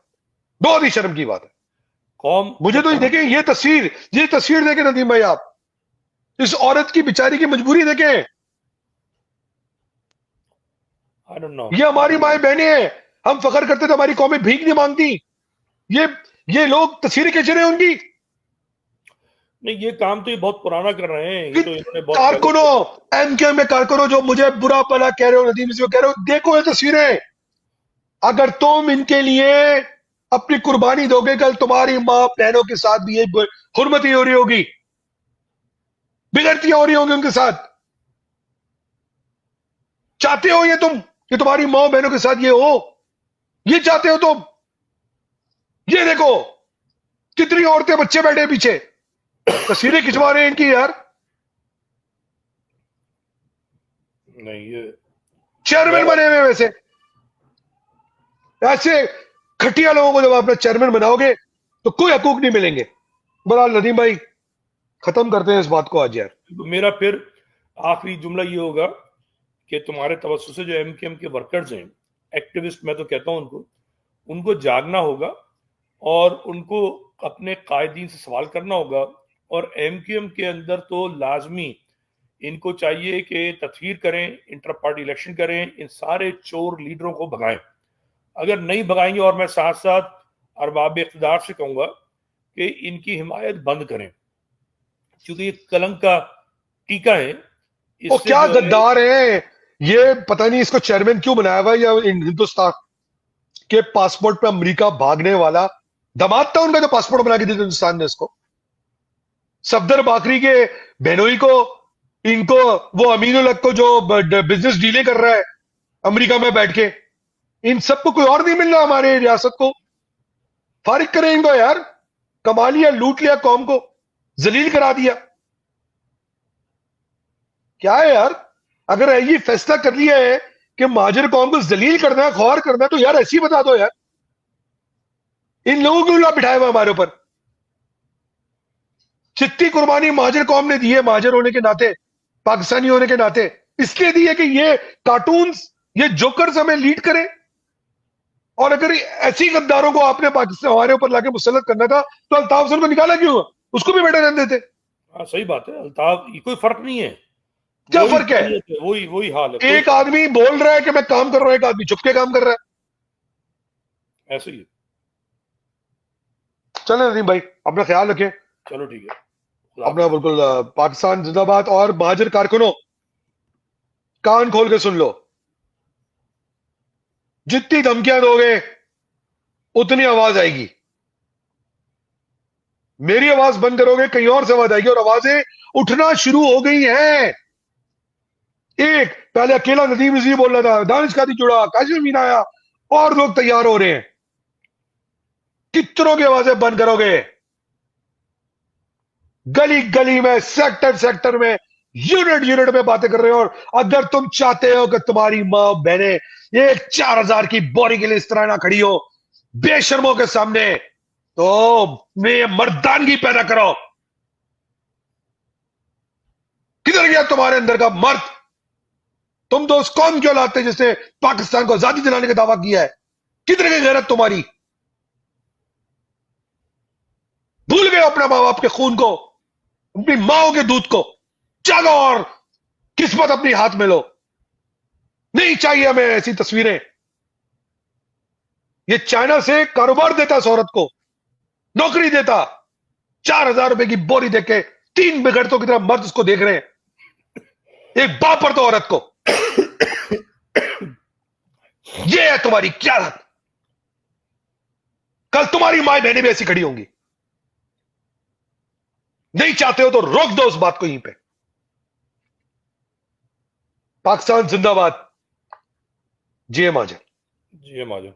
बहुत ही शर्म की बात है। कौम मुझे तो देखें ये तस्वीर देखें नदीम भाई, आप इस औरत की बेचारी की मजबूरी देखें। I don't know. ये हमारी माए बहनें हैं, हम फख्र करते थे हमारी कौमें भीख नहीं मांगती। ये ये लोग तस्वीरें खींच रहे हैं उनकी। नहीं, ये काम तो ये बहुत पुराना कर रहे हैं, ये तो इन्होंने बहुत पहले। कारकुनों, एमके में कारकुनों जो मुझे बुरा भला कह रहे हो, नदीम से कह रहे हो, देखो ये तस्वीरें। अगर तुम इनके लिए अपनी कुर्बानी दोगे, कल तुम्हारी मां बहनों के साथ भी ये हुर्मती हो रही होगी, बिगड़तियां हो रही होंगी उनके साथ। चाहते हो ये तुम कि तुम्हारी मां बहनों के साथ ये हो? ये चाहते हो तुम? ये देखो कितनी औरतें बच्चे बैठे पीछे, तस्वीरें खिंचवा रहे हैं इनकी यार। नहीं, ये चेयरमैन बने हुए वैसे, ऐसे खटिया लोगों को जब अपना चेयरमैन बनाओगे तो कोई हकूक नहीं मिलेंगे। बहरहाल नदीम भाई, खत्म करते हैं इस बात को आज यार। तो मेरा फिर आखिरी जुमला ये होगा कि तुम्हारे तवज्जुह से जो एमकेएम के वर्कर्स हैं, एक्टिविस्ट मैं तो कहता हूं उनको जागना होगा और उनको अपने कायदीन से सवाल करना होगा। और एमक्यूएम के अंदर तो लाजमी इनको चाहिए कि तस्वीर करें, इंटर पार्टी इलेक्शन करें, इन सारे चोर लीडरों को भगाएं। अगर नहीं भगाएंगे, और मैं साथ साथ अरबाब इख्तिदार से कहूंगा कि इनकी हिमायत बंद करें, क्योंकि ये कलंक का टीका है। वो क्या गद्दार है, ये पता नहीं इसको चेयरमैन क्यों बनाया हुआ, या हिंदुस्तान के पासपोर्ट पे अमेरिका भागने वाला दामाद था उनका जो पासपोर्ट बना के दिया हिंदुस्तान ने इसको। सफदर बाकरी के बहनोई को, इनको, वो अमीनुल हक को जो बिजनेस डीलें कर रहा है अमेरिका में बैठ के, इन सबको कोई और नहीं मिल रहा हमारे रियासत को। फारिग करें इनको यार, कमा लिया, लूट लिया, कौम को जलील करा दिया। क्या है यार, अगर ये फैसला कर लिया है कि महाजर कौम को जलील करना है, ख्वार करना है, तो यार ऐसी बता दो यार। इन लोगों को बिठाया हुआ हमारे ऊपर। जितनी कुर्बानी महाजर कौम ने दी है, महाजर होने के नाते, पाकिस्तानी होने के नाते, इसलिए दी है कि ये कार्टून्स, ये जोकर्स हमें लीड करें। और अगर ऐसी गद्दारों को आपने पाकिस्तान हमारे ऊपर लाके मुसल्लत करना था, तो अल्ताफ हुसैन को निकाला क्यों? उसको भी बैठे रहने देते। हाँ सही बात है, अल्ताफ, कोई फर्क नहीं है। क्या फर्क है? वही हाल है। एक आदमी बोल रहा है कि मैं काम कर रहा हूं, एक आदमी चुपके काम कर रहा है। ऐसे ही। चले नदीम भाई, अपना ख्याल रखें। चलो ठीक है, अपना बिल्कुल। पाकिस्तान जिंदाबाद। और महाजर कारकुनों, कान खोल के सुन लो, जितनी धमकियां दोगे उतनी आवाज आएगी। मेरी आवाज बंद करोगे, कहीं और से आवाज आएगी, और आवाजें उठना शुरू हो गई हैं। एक पहले अकेला नदीम इसी बोल रहा था, दानिश कादी जुड़ा, काशिफ मीना आया, और लोग तैयार हो रहे हैं। कितनों की आवाजें बंद करोगे? गली गली में, सेक्टर सेक्टर में, यूनिट यूनिट में बातें कर रहे हो। और अगर तुम चाहते हो कि तुम्हारी मां बहनें एक 4000 की बोरी के लिए इस तरह ना खड़ी हो बेशर्मों के सामने, तो मैं मर्दानगी पैदा करो। किधर गया तुम्हारे अंदर का मर्द? तुम तो उस कौम क्यों लाते जिसने पाकिस्तान को आजादी दिलाने का दावा किया है? किधर गई गैरत तुम्हारी? भूल गए अपने मां बाप के खून को, अपनी माओ के दूध को? जागो और किस्मत अपनी हाथ में लो। नहीं चाहिए हमें ऐसी तस्वीरें। ये चाइना से कारोबार देता इस औरत को, नौकरी देता, 4000 रुपए की बोरी देके 3 बिगड़तों की तरह मर्द उसको देख रहे हैं। एक बाप पर तो औरत को। ये है तुम्हारी क़यादत। कल तुम्हारी माए बहनें भी ऐसी खड़ी होंगी। नहीं चाहते हो तो रोक दो उस बात को यहीं पे। पाकिस्तान जिंदाबाद। जी महाजन। जी महाजन।